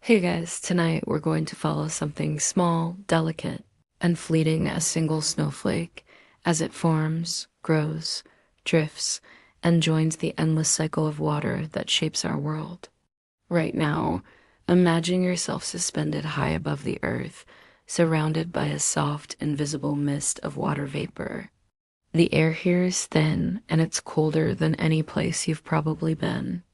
Hey guys, tonight we're going to follow something small, delicate, and fleeting as single snowflake as it forms, grows, drifts, and joins the endless cycle of water that shapes our world. Right now, imagine yourself suspended high above the earth, surrounded by a soft, invisible mist of water vapor. The air here is thin, and it's colder than any place you've probably been.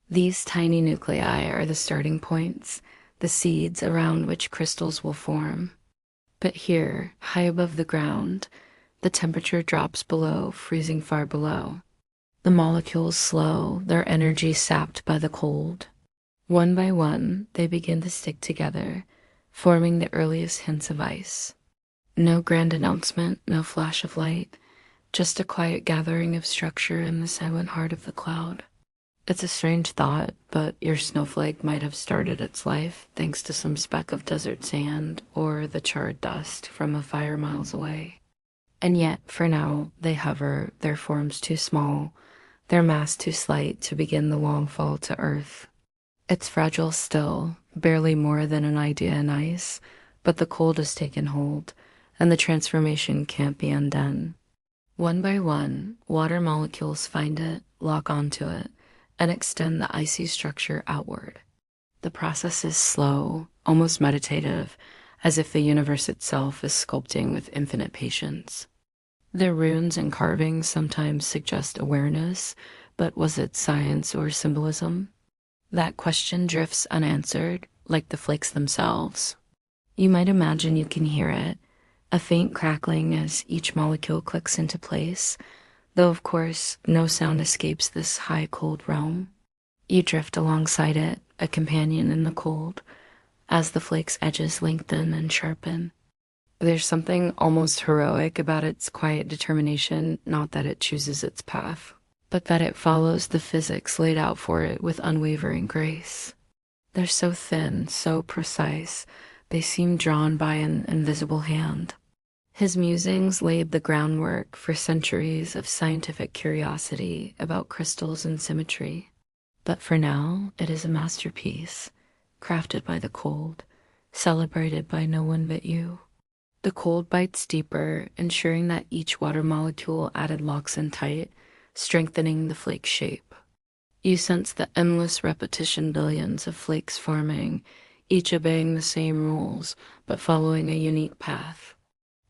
These tiny nuclei are the starting points, the seeds around which crystals will form. But here, high above the ground, the temperature drops below, freezing far below. The molecules slow, their energy sapped by the cold. One by one, they begin to stick together, forming the earliest hints of ice. No grand announcement, no flash of light, just a quiet gathering of structure in the silent heart of the cloud. It's a strange thought, but your snowflake might have started its life thanks to some speck of desert sand or the charred dust from a fire miles away. And yet, for now, they hover, their forms too small, their mass too slight to begin the long fall to earth. It's fragile still, barely more than an idea in ice, but the cold has taken hold, and the transformation can't be undone. One by one, water molecules find it, lock onto it, and extend the icy structure outward. The process is slow, almost meditative, as if the universe itself is sculpting with infinite patience. The runes and carvings sometimes suggest awareness, but was it science or symbolism? That question drifts unanswered, like the flakes themselves. You might imagine you can hear it, a faint crackling as each molecule clicks into place, though of course no sound escapes this high cold realm. You drift alongside it, a companion in the cold, as the flake's edges lengthen and sharpen. There's something almost heroic about its quiet determination, not that it chooses its path, but that it follows the physics laid out for it with unwavering grace. They're so thin, so precise, they seem drawn by an invisible hand. His musings laid the groundwork for centuries of scientific curiosity about crystals and symmetry. But for now, it is a masterpiece, crafted by the cold, celebrated by no one but you. The cold bites deeper, ensuring that each water molecule added locks in tight, strengthening the flake shape. You sense the endless repetition, billions of flakes forming, each obeying the same rules, but following a unique path.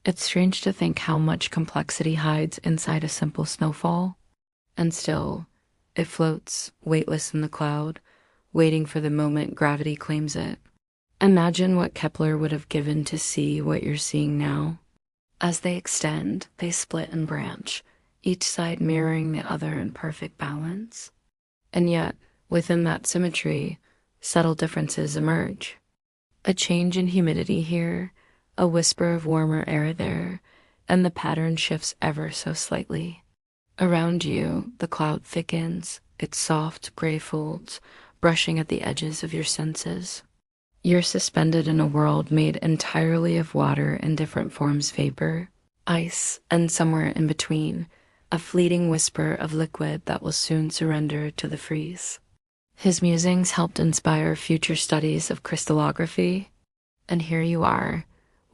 It's strange to think how much complexity hides inside a simple snowfall. And still, it floats, weightless in the cloud, waiting for the moment gravity claims it. Imagine what Kepler would have given to see what you're seeing now. As they extend, they split and branch, each side mirroring the other in perfect balance. And yet, within that symmetry, subtle differences emerge. A change in humidity here, a whisper of warmer air there, and the pattern shifts ever so slightly. Around you, the cloud thickens, its soft gray folds brushing at the edges of your senses. You're suspended in a world made entirely of water and different forms vapor, ice, and somewhere in between, a fleeting whisper of liquid that will soon surrender to the freeze. His musings helped inspire future studies of crystallography, and here you are,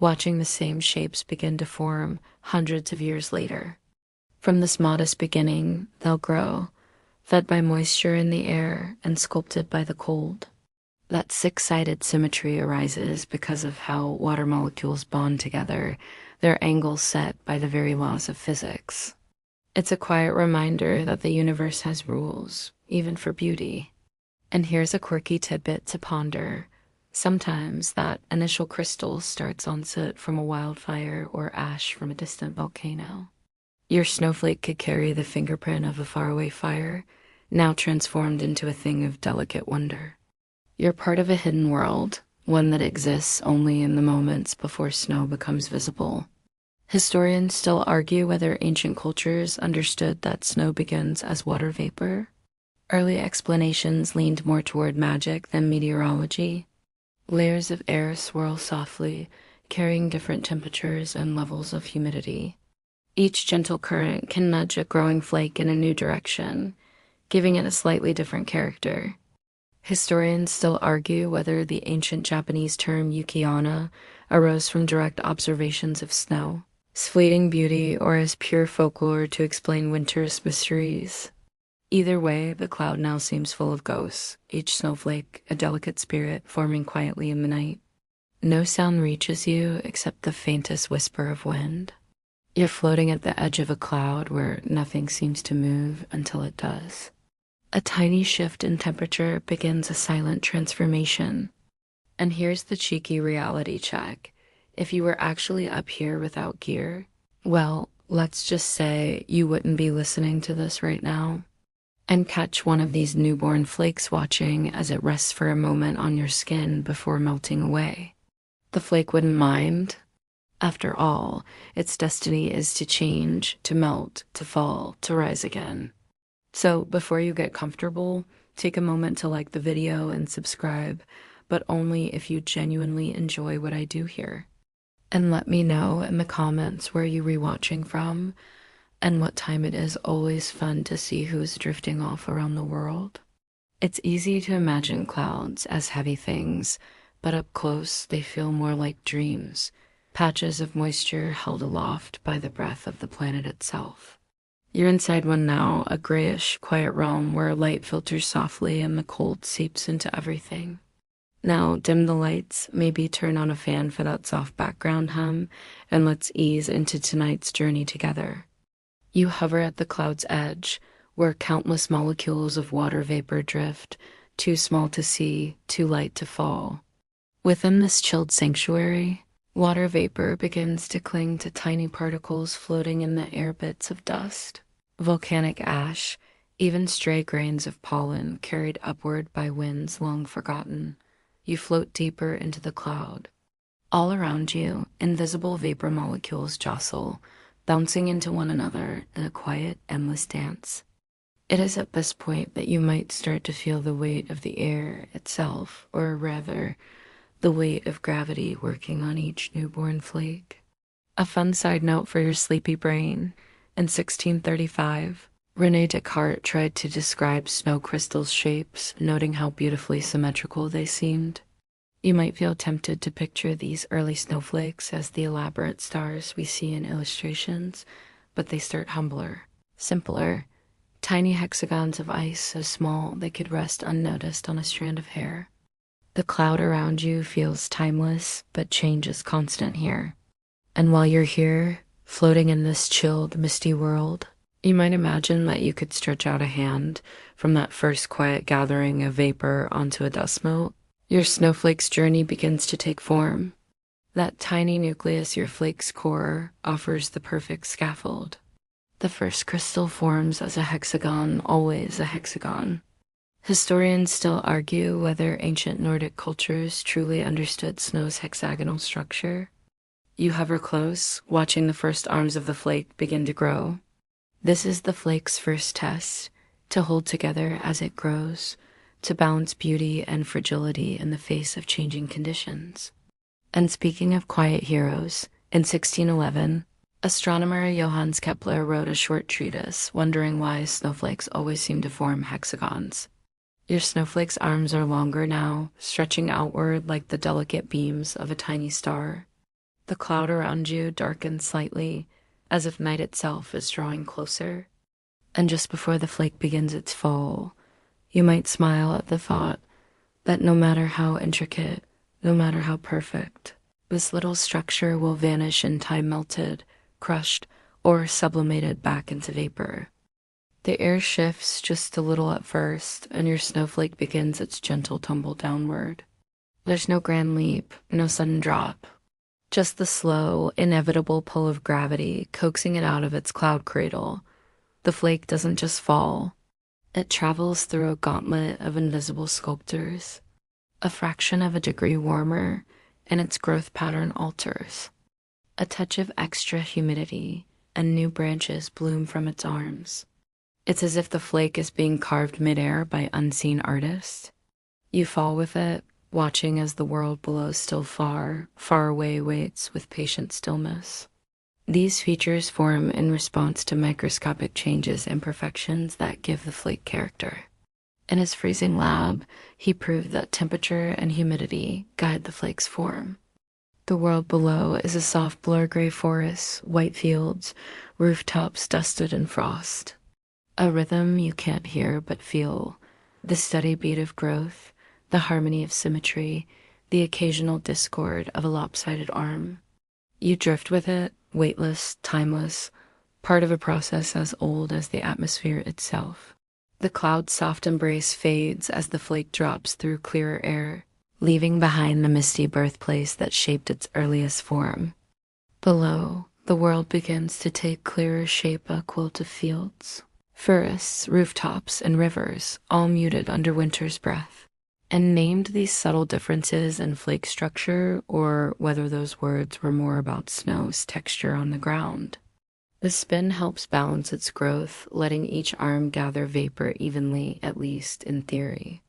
watching the same shapes begin to form hundreds of years later. From this modest beginning, they'll grow, fed by moisture in the air and sculpted by the cold. That six-sided symmetry arises because of how water molecules bond together, their angles set by the very laws of physics. It's a quiet reminder that the universe has rules, even for beauty. And here's a quirky tidbit to ponder. Sometimes that initial crystal starts on soot from a wildfire or ash from a distant volcano. Your snowflake could carry the fingerprint of a faraway fire, now transformed into a thing of delicate wonder. You're part of a hidden world, one that exists only in the moments before snow becomes visible. Historians still argue whether ancient cultures understood that snow begins as water vapor. Early explanations leaned more toward magic than meteorology. Layers of air swirl softly, carrying different temperatures and levels of humidity. Each gentle current can nudge a growing flake in a new direction, giving it a slightly different character. Historians still argue whether the ancient Japanese term yukiana arose from direct observations of snow, its fleeting beauty, or as pure folklore to explain winter's mysteries. Either way, the cloud now seems full of ghosts, each snowflake a delicate spirit forming quietly in the night. No sound reaches you except the faintest whisper of wind. You're floating at the edge of a cloud where nothing seems to move until it does. A tiny shift in temperature begins a silent transformation. And here's the cheeky reality check. If you were actually up here without gear, well, let's just say you wouldn't be listening to this right now. And catch one of these newborn flakes watching as it rests for a moment on your skin before melting away. The flake wouldn't mind. After all, its destiny is to change, to melt, to fall, to rise again. So before you get comfortable, take a moment to like the video and subscribe, but only if you genuinely enjoy what I do here. And let me know in the comments where you're rewatching from and what time it is. Always fun to see who's drifting off around the world. It's easy to imagine clouds as heavy things, but up close they feel more like dreams, patches of moisture held aloft by the breath of the planet itself. You're inside one now, a grayish, quiet realm where light filters softly and the cold seeps into everything. Now, dim the lights, maybe turn on a fan for that soft background hum, and let's ease into tonight's journey together. You hover at the cloud's edge, where countless molecules of water vapor drift, too small to see, too light to fall. Within this chilled sanctuary, water vapor begins to cling to tiny particles floating in the air, bits of dust, volcanic ash, even stray grains of pollen carried upward by winds long forgotten. You float deeper into the cloud. All around you, invisible vapor molecules jostle, bouncing into one another in a quiet, endless dance. It is at this point that you might start to feel the weight of the air itself, or rather, the weight of gravity working on each newborn flake. A fun side note for your sleepy brain. In 1635, René Descartes tried to describe snow crystals' shapes, noting how beautifully symmetrical they seemed. You might feel tempted to picture these early snowflakes as the elaborate stars we see in illustrations, but they start humbler, simpler, tiny hexagons of ice so small they could rest unnoticed on a strand of hair. The cloud around you feels timeless, but change is constant here. And while you're here, floating in this chilled, misty world, you might imagine that you could stretch out a hand from that first quiet gathering of vapor onto a dust mote. Your snowflake's journey begins to take form. That tiny nucleus, your flake's core, offers the perfect scaffold. The first crystal forms as a hexagon, always a hexagon. Historians still argue whether ancient Nordic cultures truly understood snow's hexagonal structure. You hover close, watching the first arms of the flake begin to grow. This is the flake's first test, to hold together as it grows, to balance beauty and fragility in the face of changing conditions. And speaking of quiet heroes, in 1611, astronomer Johannes Kepler wrote a short treatise wondering why snowflakes always seem to form hexagons. Your snowflake's arms are longer now, stretching outward like the delicate beams of a tiny star. The cloud around you darkens slightly, as if night itself is drawing closer. And just before the flake begins its fall, you might smile at the thought that no matter how intricate, no matter how perfect, this little structure will vanish in time, melted, crushed, or sublimated back into vapor. The air shifts just a little at first, and your snowflake begins its gentle tumble downward. There's no grand leap, no sudden drop. Just the slow, inevitable pull of gravity coaxing it out of its cloud cradle. The flake doesn't just fall. It travels through a gauntlet of invisible sculptors. A fraction of a degree warmer, and its growth pattern alters. A touch of extra humidity, and new branches bloom from its arms. It's as if the flake is being carved midair by unseen artists. You fall with it, watching as the world below still far, far away waits with patient stillness. These features form in response to microscopic changes and imperfections that give the flake character. In his freezing lab, he proved that temperature and humidity guide the flake's form. The world below is a soft blur-gray forest, white fields, rooftops dusted in frost. A rhythm you can't hear but feel, the steady beat of growth, the harmony of symmetry, the occasional discord of a lopsided arm. You drift with it, weightless, timeless, part of a process as old as the atmosphere itself. The cloud's soft embrace fades as the flake drops through clearer air, leaving behind the misty birthplace that shaped its earliest form. Below, the world begins to take clearer shape, a quilt of fields, forests, rooftops, and rivers, all muted under winter's breath. And named these subtle differences in flake structure, or whether those words were more about snow's texture on the ground. The spin helps balance its growth, letting each arm gather vapor evenly, at least in theory.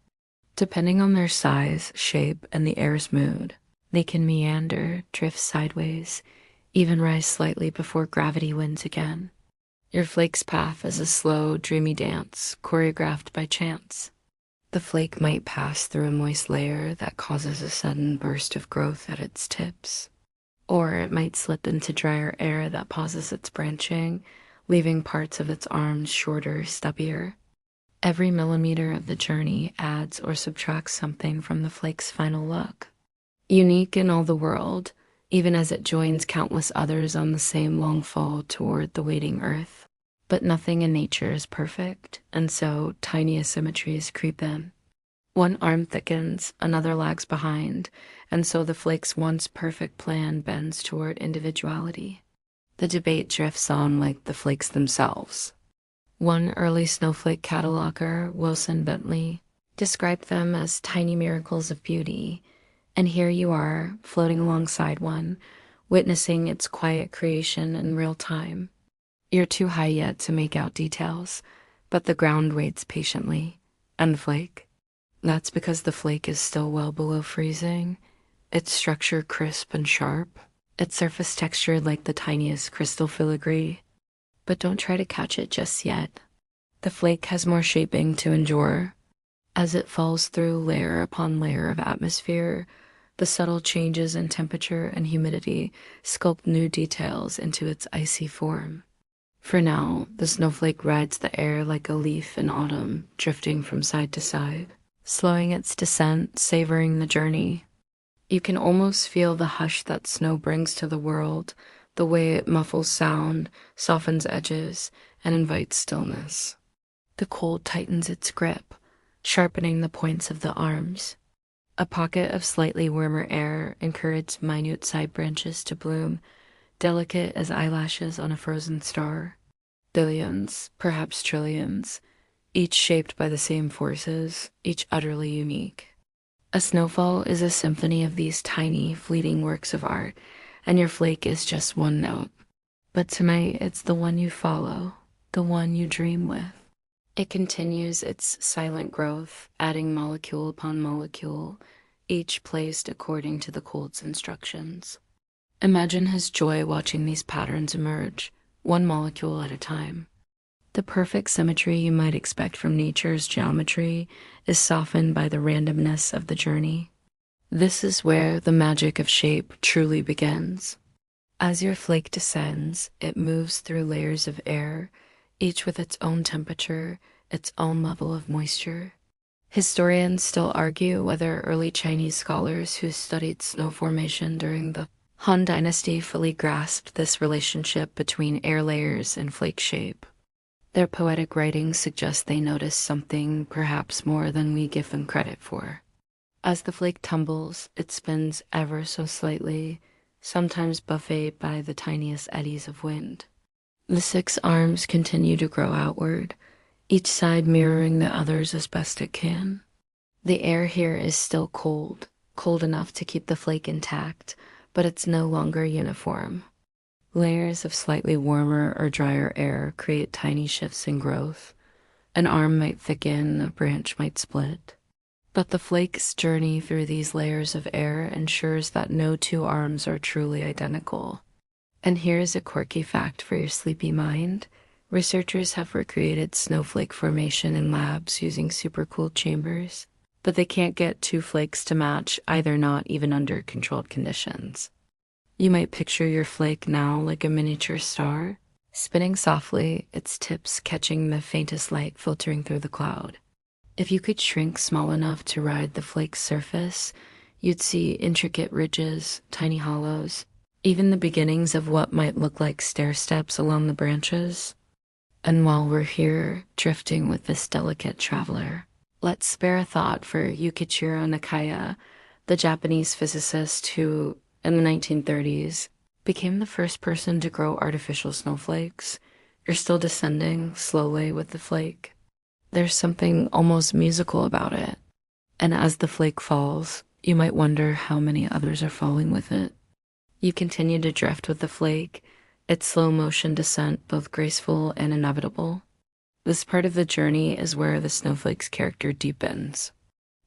Depending on their size, shape, and the air's mood, they can meander, drift sideways, even rise slightly before gravity wins again. Your flake's path is a slow, dreamy dance, choreographed by chance. The flake might pass through a moist layer that causes a sudden burst of growth at its tips. Or it might slip into drier air that pauses its branching, leaving parts of its arms shorter, stubbier. Every millimeter of the journey adds or subtracts something from the flake's final look. Unique in all the world, even as it joins countless others on the same long fall toward the waiting earth. But nothing in nature is perfect, and so tiny asymmetries creep in. One arm thickens, another lags behind, and so the flake's once perfect plan bends toward individuality. The debate drifts on like the flakes themselves. One early snowflake cataloger, Wilson Bentley, described them as tiny miracles of beauty, and here you are, floating alongside one, witnessing its quiet creation in real time. You're too high yet to make out details, but the ground waits patiently. And the flake? That's because the flake is still well below freezing, its structure crisp and sharp, its surface textured like the tiniest crystal filigree. But don't try to catch it just yet. The flake has more shaping to endure. As it falls through layer upon layer of atmosphere, the subtle changes in temperature and humidity sculpt new details into its icy form. For now, the snowflake rides the air like a leaf in autumn, drifting from side to side, slowing its descent, savoring the journey. You can almost feel the hush that snow brings to the world, the way it muffles sound, softens edges, and invites stillness. The cold tightens its grip, sharpening the points of the arms. A pocket of slightly warmer air encourages minute side branches to bloom, delicate as eyelashes on a frozen star. Billions, perhaps trillions, each shaped by the same forces, each utterly unique. A snowfall is a symphony of these tiny, fleeting works of art, and your flake is just one note. But tonight, it's the one you follow, the one you dream with. It continues its silent growth, adding molecule upon molecule, each placed according to the cold's instructions. Imagine his joy watching these patterns emerge, one molecule at a time. The perfect symmetry you might expect from nature's geometry is softened by the randomness of the journey. This is where the magic of shape truly begins. As your flake descends, it moves through layers of air, each with its own temperature, its own level of moisture. Historians still argue whether early Chinese scholars who studied snow formation during the Han Dynasty fully grasped this relationship between air layers and flake shape. Their poetic writings suggest they noticed something perhaps more than we give them credit for. As the flake tumbles, it spins ever so slightly, sometimes buffeted by the tiniest eddies of wind. The 6 arms continue to grow outward, each side mirroring the others as best it can. The air here is still cold, cold enough to keep the flake intact, but it's no longer uniform. Layers of slightly warmer or drier air create tiny shifts in growth. An arm might thicken, a branch might split. But the flake's journey through these layers of air ensures that no 2 arms are truly identical. And here's a quirky fact for your sleepy mind. Researchers have recreated snowflake formation in labs using supercooled chambers, but they can't get two flakes to match, either not even under controlled conditions. You might picture your flake now like a miniature star, spinning softly, its tips catching the faintest light filtering through the cloud. If you could shrink small enough to ride the flake's surface, you'd see intricate ridges, tiny hollows, even the beginnings of what might look like stair steps along the branches. And while we're here, drifting with this delicate traveler, let's spare a thought for Yukichiro Nakaya, the Japanese physicist who, in the 1930s, became the first person to grow artificial snowflakes. You're still descending slowly with the flake. There's something almost musical about it. And as the flake falls, you might wonder how many others are falling with it. You continue to drift with the flake, its slow motion descent both graceful and inevitable. This part of the journey is where the snowflake's character deepens.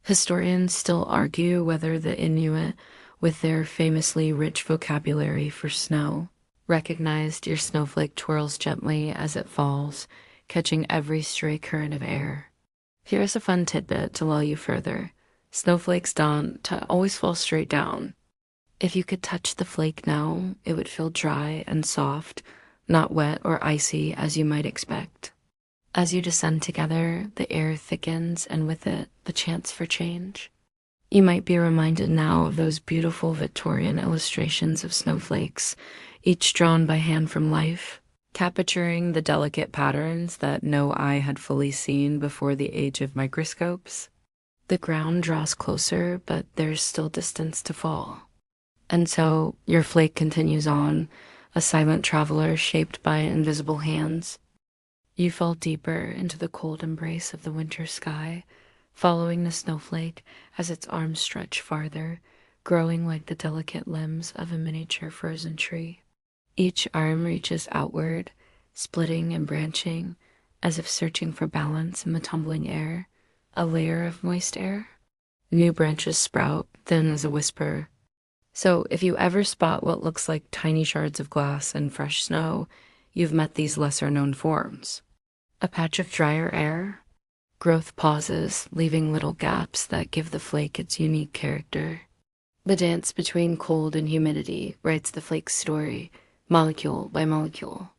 Historians still argue whether the Inuit, with their famously rich vocabulary for snow, recognized your snowflake twirls gently as it falls, catching every stray current of air. Here's a fun tidbit to lull you further. Snowflakes don't always fall straight down. If you could touch the flake now, it would feel dry and soft, not wet or icy as you might expect. As you descend together, the air thickens, and with it, the chance for change. You might be reminded now of those beautiful Victorian illustrations of snowflakes, each drawn by hand from life, capturing the delicate patterns that no eye had fully seen before the age of microscopes. The ground draws closer, but there's still distance to fall. And so your flake continues on, a silent traveler shaped by invisible hands. You fall deeper into the cold embrace of the winter sky, following the snowflake as its arms stretch farther, growing like the delicate limbs of a miniature frozen tree. Each arm reaches outward, splitting and branching, as if searching for balance in the tumbling air, a layer of moist air. New branches sprout, thin as a whisper. So if you ever spot what looks like tiny shards of glass and fresh snow, you've met these lesser-known forms. A patch of drier air. Growth pauses, leaving little gaps that give the flake its unique character. The dance between cold and humidity writes the flake's story, molecule by molecule.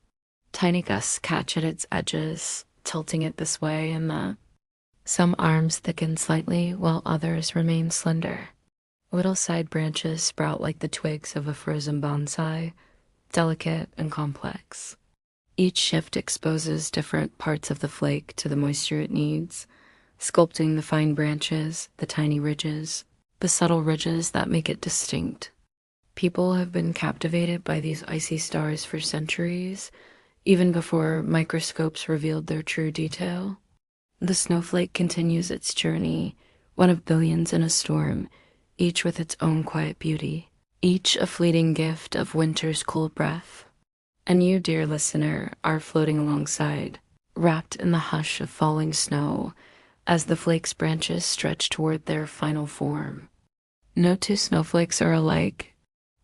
Tiny gusts catch at its edges, tilting it this way and that. Some arms thicken slightly, while others remain slender. Little side branches sprout like the twigs of a frozen bonsai, delicate and complex. Each shift exposes different parts of the flake to the moisture it needs, sculpting the fine branches, the tiny ridges, the subtle ridges that make it distinct. People have been captivated by these icy stars for centuries, even before microscopes revealed their true detail. The snowflake continues its journey, one of billions in a storm, each with its own quiet beauty, each a fleeting gift of winter's cold breath. And you, dear listener, are floating alongside, wrapped in the hush of falling snow, as the flake's branches stretch toward their final form. No two snowflakes are alike.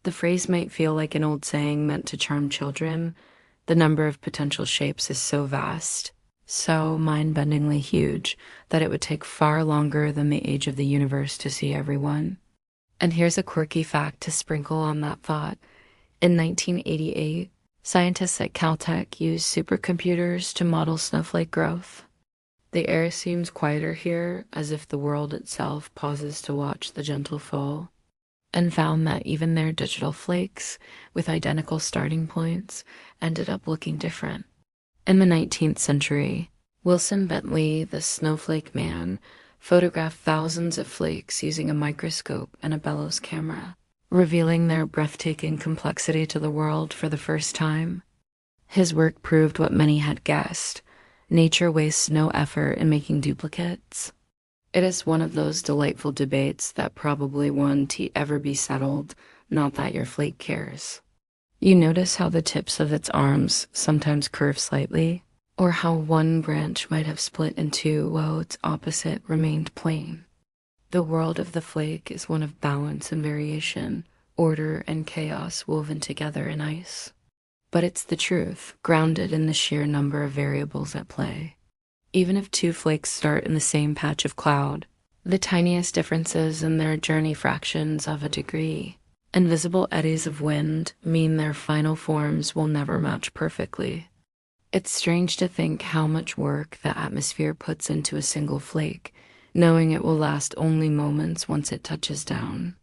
The phrase might feel like an old saying meant to charm children. The number of potential shapes is so vast, so mind-bendingly huge, that it would take far longer than the age of the universe to see everyone. And here's a quirky fact to sprinkle on that thought. In 1988, scientists at Caltech used supercomputers to model snowflake growth. The air seems quieter here, as if the world itself pauses to watch the gentle fall, and found that even their digital flakes, with identical starting points, ended up looking different. In the 19th century, Wilson Bentley, the snowflake man, photographed thousands of flakes using a microscope and a bellows camera, revealing their breathtaking complexity to the world for the first time. His work proved what many had guessed. Nature wastes no effort in making duplicates. It is one of those delightful debates that probably won't ever be settled, not that your flake cares. You notice how the tips of its arms sometimes curve slightly, or how one branch might have split in two while its opposite remained plain. The world of the flake is one of balance and variation, order and chaos woven together in ice. But it's the truth, grounded in the sheer number of variables at play. Even if two flakes start in the same patch of cloud, the tiniest differences in their journey fractions of a degree, invisible eddies of wind, mean their final forms will never match perfectly. It's strange to think how much work the atmosphere puts into a single flake, knowing it will last only moments once it touches down.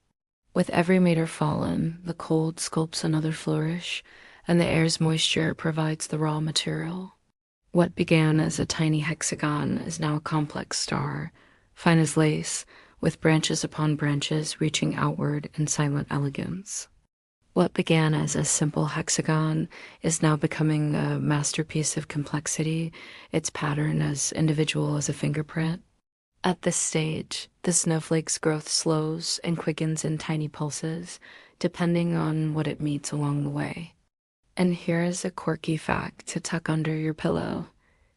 With every meter fallen, the cold sculpts another flourish, and the air's moisture provides the raw material. What began as a tiny hexagon is now a complex star, fine as lace, with branches upon branches reaching outward in silent elegance. What began as a simple hexagon is now becoming a masterpiece of complexity, its pattern as individual as a fingerprint. At this stage, the snowflake's growth slows and quickens in tiny pulses, depending on what it meets along the way. And here is a quirky fact to tuck under your pillow.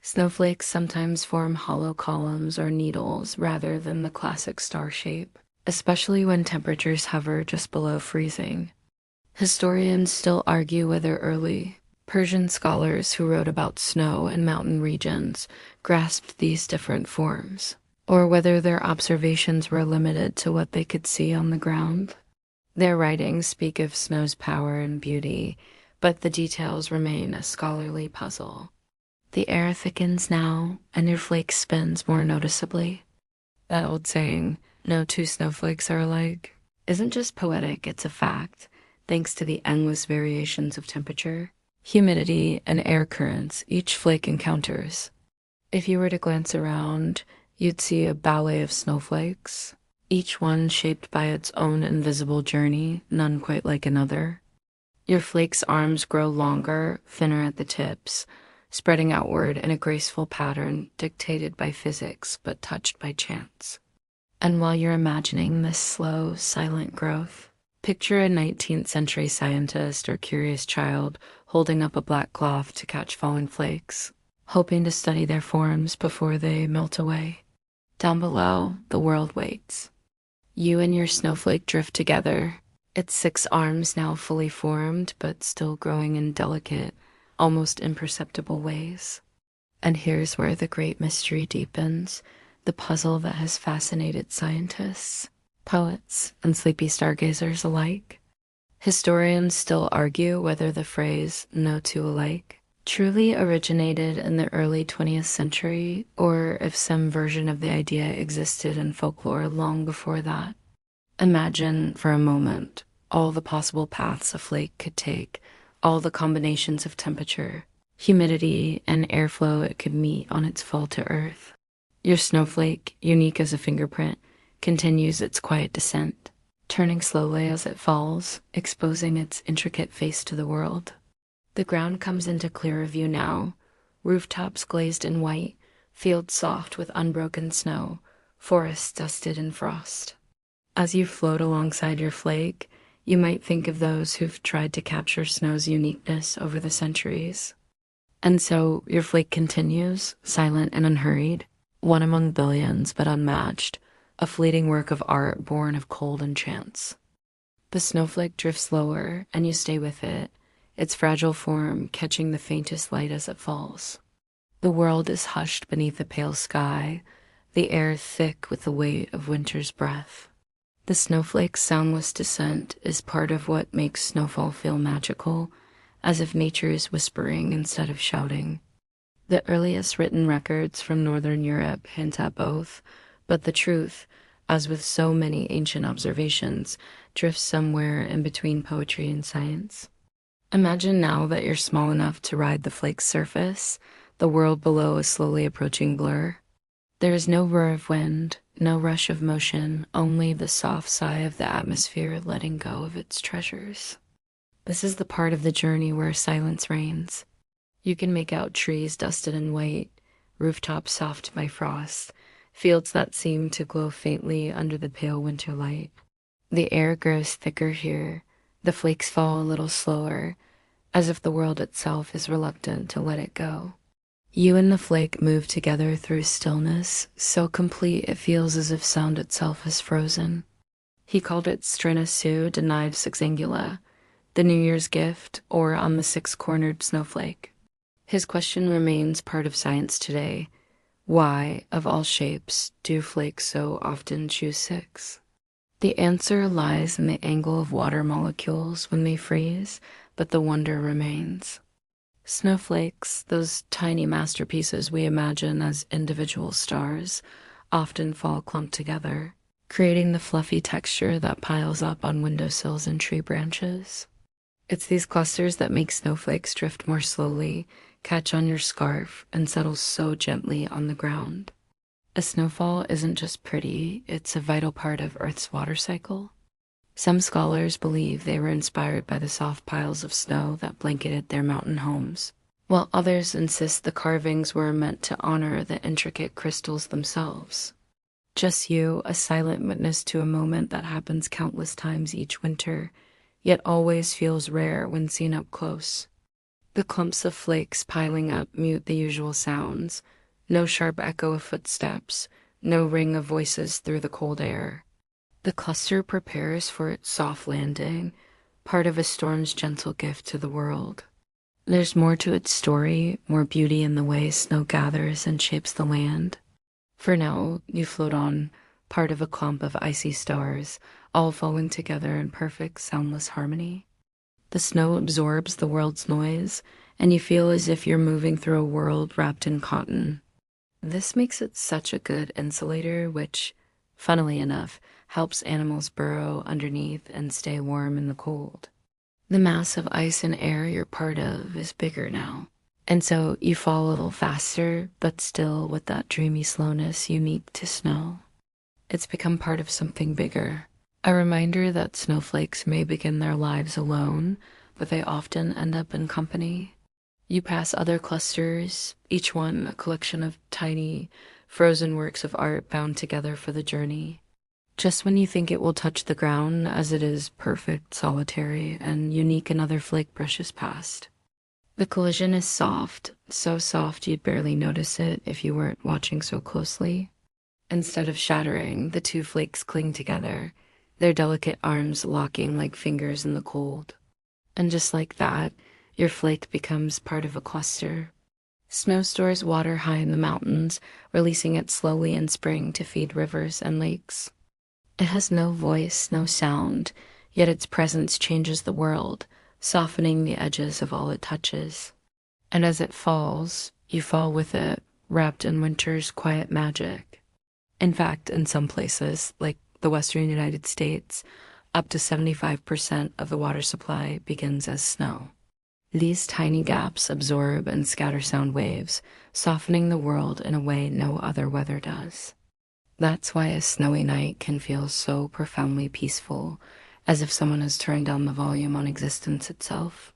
Snowflakes sometimes form hollow columns or needles rather than the classic star shape, especially when temperatures hover just below freezing. Historians still argue whether early Persian scholars who wrote about snow and mountain regions grasped these different forms, or whether their observations were limited to what they could see on the ground. Their writings speak of snow's power and beauty, but the details remain a scholarly puzzle. The air thickens now, and your flake spins more noticeably. That old saying, "No two snowflakes are alike," isn't just poetic, it's a fact, thanks to the endless variations of temperature, humidity, and air currents each flake encounters. If you were to glance around, you'd see a ballet of snowflakes, each one shaped by its own invisible journey, none quite like another. Your flake's arms grow longer, thinner at the tips, spreading outward in a graceful pattern dictated by physics but touched by chance. And while you're imagining this slow, silent growth, picture a 19th century scientist or curious child holding up a black cloth to catch falling flakes, hoping to study their forms before they melt away. Down below, the world waits. You and your snowflake drift together, its 6 arms now fully formed but still growing in delicate, almost imperceptible ways. And here's where the great mystery deepens, the puzzle that has fascinated scientists, poets, and sleepy stargazers alike. Historians still argue whether the phrase "no two alike" truly originated in the early 20th century, or if some version of the idea existed in folklore long before that. Imagine, for a moment, all the possible paths a flake could take, all the combinations of temperature, humidity, and airflow it could meet on its fall to Earth. Your snowflake, unique as a fingerprint, continues its quiet descent, turning slowly as it falls, exposing its intricate face to the world. The ground comes into clearer view now, rooftops glazed in white, fields soft with unbroken snow, forests dusted in frost. As you float alongside your flake, you might think of those who've tried to capture snow's uniqueness over the centuries. And so your flake continues, silent and unhurried, one among billions but unmatched, a fleeting work of art born of cold and chance. The snowflake drifts lower, and you stay with it, its fragile form catching the faintest light as it falls. The world is hushed beneath a pale sky, the air thick with the weight of winter's breath. The snowflake's soundless descent is part of what makes snowfall feel magical, as if nature is whispering instead of shouting. The earliest written records from Northern Europe hint at both, but the truth, as with so many ancient observations, drifts somewhere in between poetry and science. Imagine now that you're small enough to ride the flake's surface, the world below a slowly approaching blur. There is no roar of wind, no rush of motion, only the soft sigh of the atmosphere letting go of its treasures. This is the part of the journey where silence reigns. You can make out trees dusted in white, rooftops soft by frost, fields that seem to glow faintly under the pale winter light. The air grows thicker here, the flakes fall a little slower, as if the world itself is reluctant to let it go. You and the flake move together through stillness, so complete it feels as if sound itself has frozen. He called it strena su denied sexangula, the New Year's gift, or on the six-cornered snowflake. His question remains part of science today. Why, of all shapes, do flakes so often choose six? The answer lies in the angle of water molecules when they freeze, but the wonder remains. Snowflakes, those tiny masterpieces we imagine as individual stars, often fall clumped together, creating the fluffy texture that piles up on windowsills and tree branches. It's these clusters that make snowflakes drift more slowly, catch on your scarf, and settle so gently on the ground. A snowfall isn't just pretty, it's a vital part of Earth's water cycle. Some scholars believe they were inspired by the soft piles of snow that blanketed their mountain homes, while others insist the carvings were meant to honor the intricate crystals themselves. Just you, a silent witness to a moment that happens countless times each winter, yet always feels rare when seen up close. The clumps of flakes piling up mute the usual sounds. No sharp echo of footsteps, no ring of voices through the cold air. The cluster prepares for its soft landing, part of a storm's gentle gift to the world. There's more to its story, more beauty in the way snow gathers and shapes the land. For now, you float on, part of a clump of icy stars, all falling together in perfect, soundless harmony. The snow absorbs the world's noise, and you feel as if you're moving through a world wrapped in cotton. This makes it such a good insulator, which, funnily enough, helps animals burrow underneath and stay warm in the cold. The mass of ice and air you're part of is bigger now, and so you fall a little faster, but still with that dreamy slowness unique to snow. It's become part of something bigger, a reminder that snowflakes may begin their lives alone, but they often end up in company. You pass other clusters, each one a collection of tiny, frozen works of art bound together for the journey. Just when you think it will touch the ground, as it is perfect, solitary, and unique, another flake brushes past. The collision is soft, so soft you'd barely notice it if you weren't watching so closely. Instead of shattering, the two flakes cling together, their delicate arms locking like fingers in the cold. And just like that, your flake becomes part of a cluster. Snow stores water high in the mountains, releasing it slowly in spring to feed rivers and lakes. It has no voice, no sound, yet its presence changes the world, softening the edges of all it touches. And as it falls, you fall with it, wrapped in winter's quiet magic. In fact, in some places, like the western United States, up to 75% of the water supply begins as snow. These tiny gaps absorb and scatter sound waves, softening the world in a way no other weather does. That's why a snowy night can feel so profoundly peaceful, as if someone has turned down the volume on existence itself.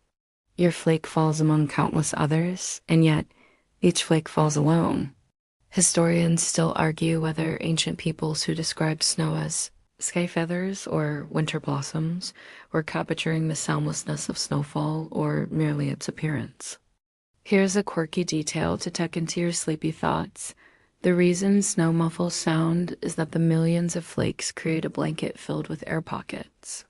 Your flake falls among countless others, and yet each flake falls alone. Historians still argue whether ancient peoples who described snow as sky feathers or winter blossoms were capturing the soundlessness of snowfall or merely its appearance. Here's a quirky detail to tuck into your sleepy thoughts. The reason snow muffles sound is that the millions of flakes create a blanket filled with air pockets.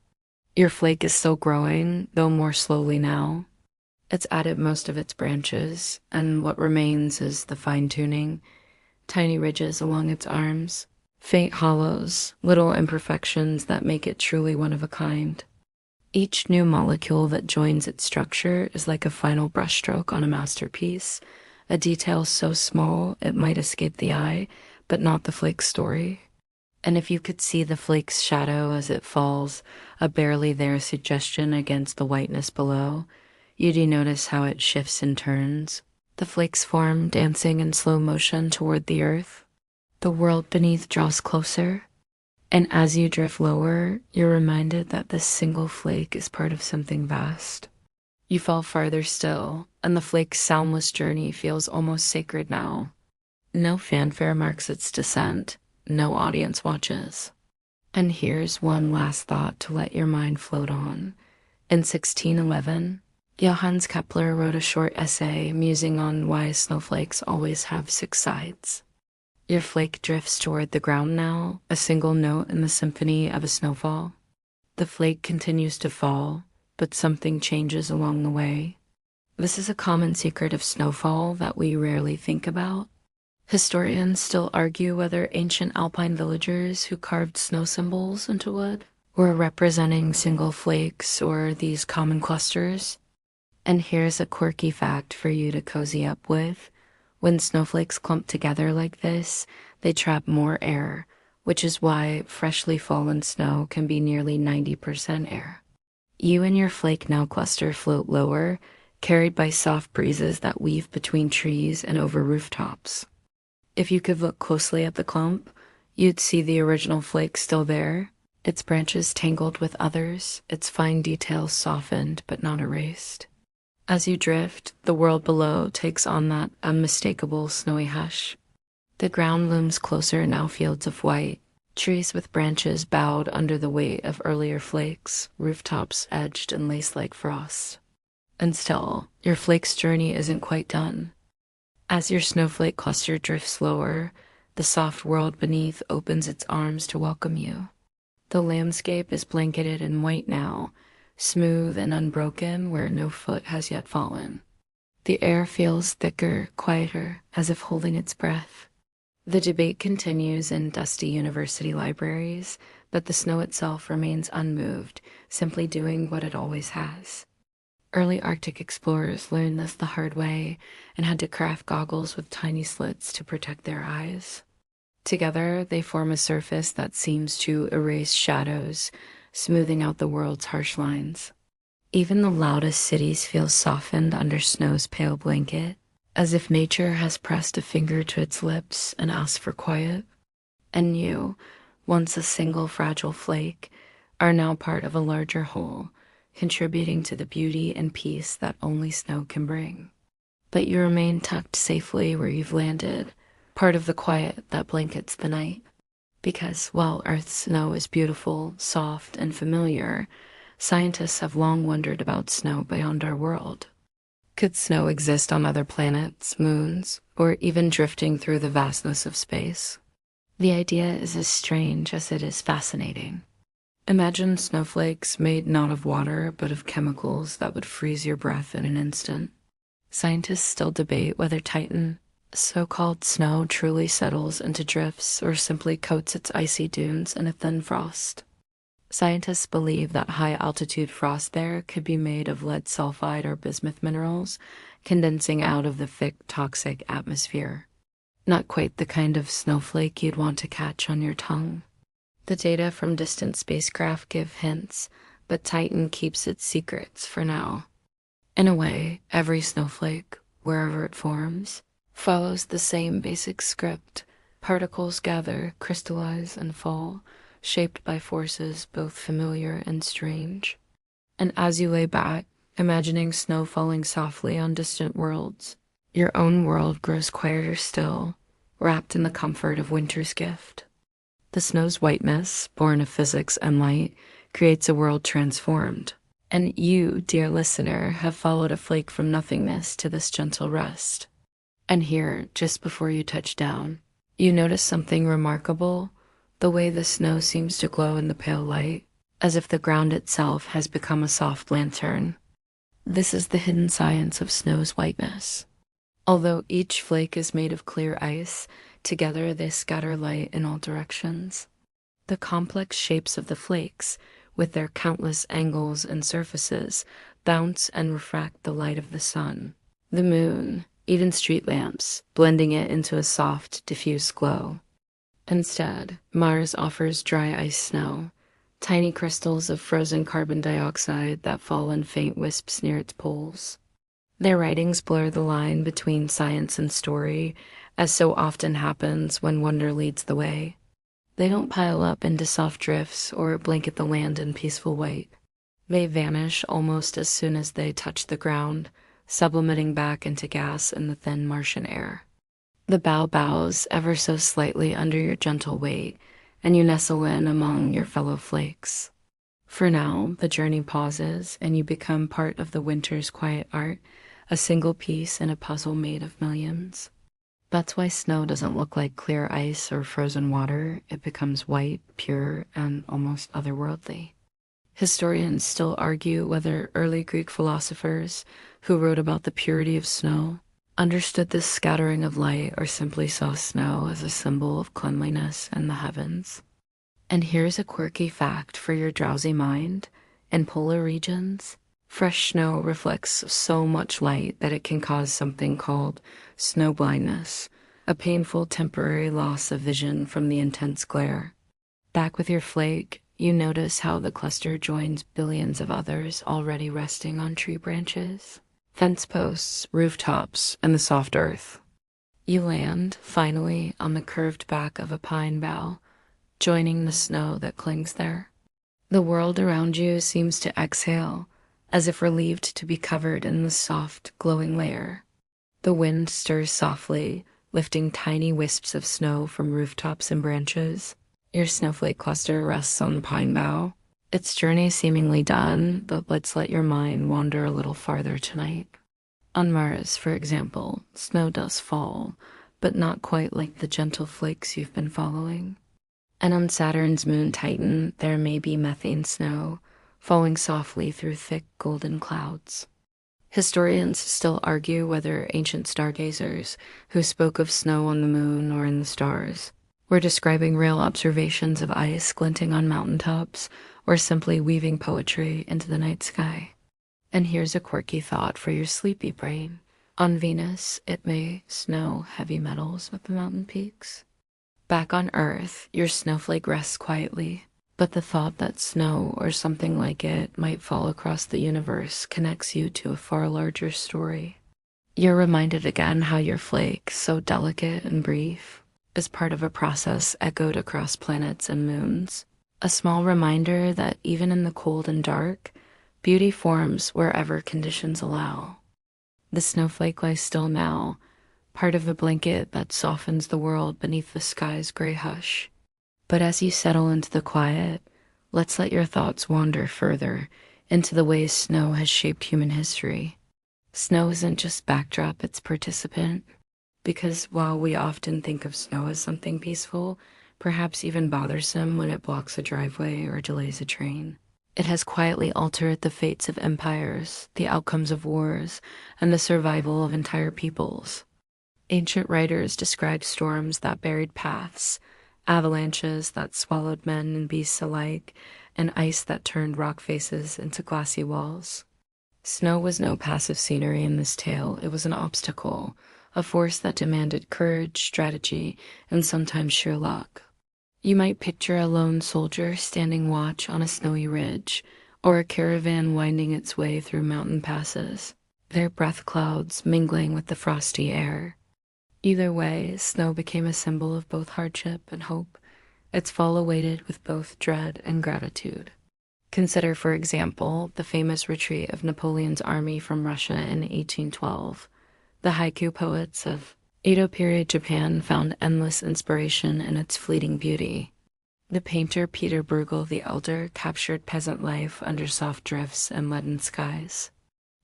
Your flake is still growing, though more slowly now. It's added most of its branches, and what remains is the fine-tuning, tiny ridges along its arms, faint hollows, little imperfections that make it truly one of a kind. Each new molecule that joins its structure is like a final brushstroke on a masterpiece, a detail so small it might escape the eye, but not the flake's story. And if you could see the flake's shadow as it falls, a barely there suggestion against the whiteness below, you'd notice how it shifts and turns, the flakes form dancing in slow motion toward the earth. The world beneath draws closer, and as you drift lower, you're reminded that this single flake is part of something vast. You fall farther still, and the flake's soundless journey feels almost sacred now. No fanfare marks its descent, no audience watches. And here's one last thought to let your mind float on. In 1611, Johannes Kepler wrote a short essay musing on why snowflakes always have six sides. Your flake drifts toward the ground now, a single note in the symphony of a snowfall. The flake continues to fall, but something changes along the way. This is a common secret of snowfall that we rarely think about. Historians still argue whether ancient alpine villagers who carved snow symbols into wood were representing single flakes or these common clusters. And here's a quirky fact for you to cozy up with. When snowflakes clump together like this, they trap more air, which is why freshly fallen snow can be nearly 90% air. You and your flake now cluster float lower, carried by soft breezes that weave between trees and over rooftops. If you could look closely at the clump, you'd see the original flake still there, its branches tangled with others, its fine details softened but not erased. As you drift, the world below takes on that unmistakable snowy hush. The ground looms closer, now fields of white, trees with branches bowed under the weight of earlier flakes, rooftops edged in lace-like frost. And still, your flake's journey isn't quite done. As your snowflake cluster drifts lower, the soft world beneath opens its arms to welcome you. The landscape is blanketed in white now, smooth and unbroken where no foot has yet fallen. The air feels thicker, quieter, as if holding its breath. The debate continues in dusty university libraries, but the snow itself remains unmoved, simply doing what it always has. Early Arctic explorers learned this the hard way and had to craft goggles with tiny slits to protect their eyes. Together, they form a surface that seems to erase shadows, smoothing out the world's harsh lines. Even the loudest cities feel softened under snow's pale blanket, as if nature has pressed a finger to its lips and asked for quiet. And you, once a single fragile flake, are now part of a larger whole, contributing to the beauty and peace that only snow can bring. But you remain tucked safely where you've landed, part of the quiet that blankets the night. Because while Earth's snow is beautiful, soft, and familiar, scientists have long wondered about snow beyond our world. Could snow exist on other planets, moons, or even drifting through the vastness of space? The idea is as strange as it is fascinating. Imagine snowflakes made not of water, but of chemicals that would freeze your breath in an instant. Scientists still debate whether Titan, so-called snow, truly settles into drifts or simply coats its icy dunes in a thin frost. Scientists believe that high-altitude frost there could be made of lead sulfide or bismuth minerals, condensing out of the thick, toxic atmosphere. Not quite the kind of snowflake you'd want to catch on your tongue. The data from distant spacecraft give hints, but Titan keeps its secrets for now. In a way, every snowflake, wherever it forms, follows the same basic script. Particles gather, crystallize, and fall, shaped by forces both familiar and strange. And as you lay back, imagining snow falling softly on distant worlds, your own world grows quieter still, wrapped in the comfort of winter's gift. The snow's whiteness, born of physics and light, creates a world transformed. And you, dear listener, have followed a flake from nothingness to this gentle rest. And here, just before you touch down, you notice something remarkable, the way the snow seems to glow in the pale light, as if the ground itself has become a soft lantern. This is the hidden science of snow's whiteness. Although each flake is made of clear ice, together they scatter light in all directions. The complex shapes of the flakes, with their countless angles and surfaces, bounce and refract the light of the sun, the moon, even street lamps, blending it into a soft, diffuse glow. Instead, Mars offers dry ice snow, tiny crystals of frozen carbon dioxide that fall in faint wisps near its poles. Their writings blur the line between science and story, as so often happens when wonder leads the way. They don't pile up into soft drifts or blanket the land in peaceful white. They vanish almost as soon as they touch the ground, sublimating back into gas in the thin Martian air. The bow bows ever so slightly under your gentle weight, and you nestle in among your fellow flakes. For now, the journey pauses, and you become part of the winter's quiet art, a single piece in a puzzle made of millions. That's why snow doesn't look like clear ice or frozen water. It becomes white, pure, and almost otherworldly. Historians still argue whether early Greek philosophers, who wrote about the purity of snow, understood this scattering of light or simply saw snow as a symbol of cleanliness and the heavens. And here's a quirky fact for your drowsy mind. In polar regions, fresh snow reflects so much light that it can cause something called snow blindness, a painful temporary loss of vision from the intense glare. Back with your flake, you notice how the cluster joins billions of others already resting on tree branches, fence posts, rooftops, and the soft earth. You land, finally, on the curved back of a pine bough, joining the snow that clings there. The world around you seems to exhale, as if relieved to be covered in the soft, glowing layer. The wind stirs softly, lifting tiny wisps of snow from rooftops and branches. Your snowflake cluster rests on the pine bough, its journey seemingly done, but let's let your mind wander a little farther tonight. On Mars, for example, snow does fall, but not quite like the gentle flakes you've been following. And on Saturn's moon Titan, there may be methane snow, falling softly through thick golden clouds. Historians still argue whether ancient stargazers, who spoke of snow on the moon or in the stars, were describing real observations of ice glinting on mountaintops, or simply weaving poetry into the night sky. And here's a quirky thought for your sleepy brain. On Venus, it may snow heavy metals at the mountain peaks. Back on Earth, your snowflake rests quietly, but the thought that snow or something like it might fall across the universe connects you to a far larger story. You're reminded again how your flake, so delicate and brief, is part of a process echoed across planets and moons. A small reminder that even in the cold and dark, beauty forms wherever conditions allow. The snowflake lies still now, part of a blanket that softens the world beneath the sky's gray hush. But as you settle into the quiet, let's let your thoughts wander further into the ways snow has shaped human history. Snow isn't just backdrop, it's participant. Because while we often think of snow as something peaceful, perhaps even bothersome when it blocks a driveway or delays a train, it has quietly altered the fates of empires, the outcomes of wars, and the survival of entire peoples. Ancient writers described storms that buried paths, avalanches that swallowed men and beasts alike, and ice that turned rock faces into glassy walls. Snow was no passive scenery in this tale, it was an obstacle, a force that demanded courage, strategy, and sometimes sheer luck. You might picture a lone soldier standing watch on a snowy ridge, or a caravan winding its way through mountain passes, their breath clouds mingling with the frosty air. Either way, snow became a symbol of both hardship and hope, its fall awaited with both dread and gratitude. Consider, for example, the famous retreat of Napoleon's army from Russia in 1812. The haiku poets of Edo period Japan found endless inspiration in its fleeting beauty. The painter Peter Bruegel the Elder captured peasant life under soft drifts and leaden skies.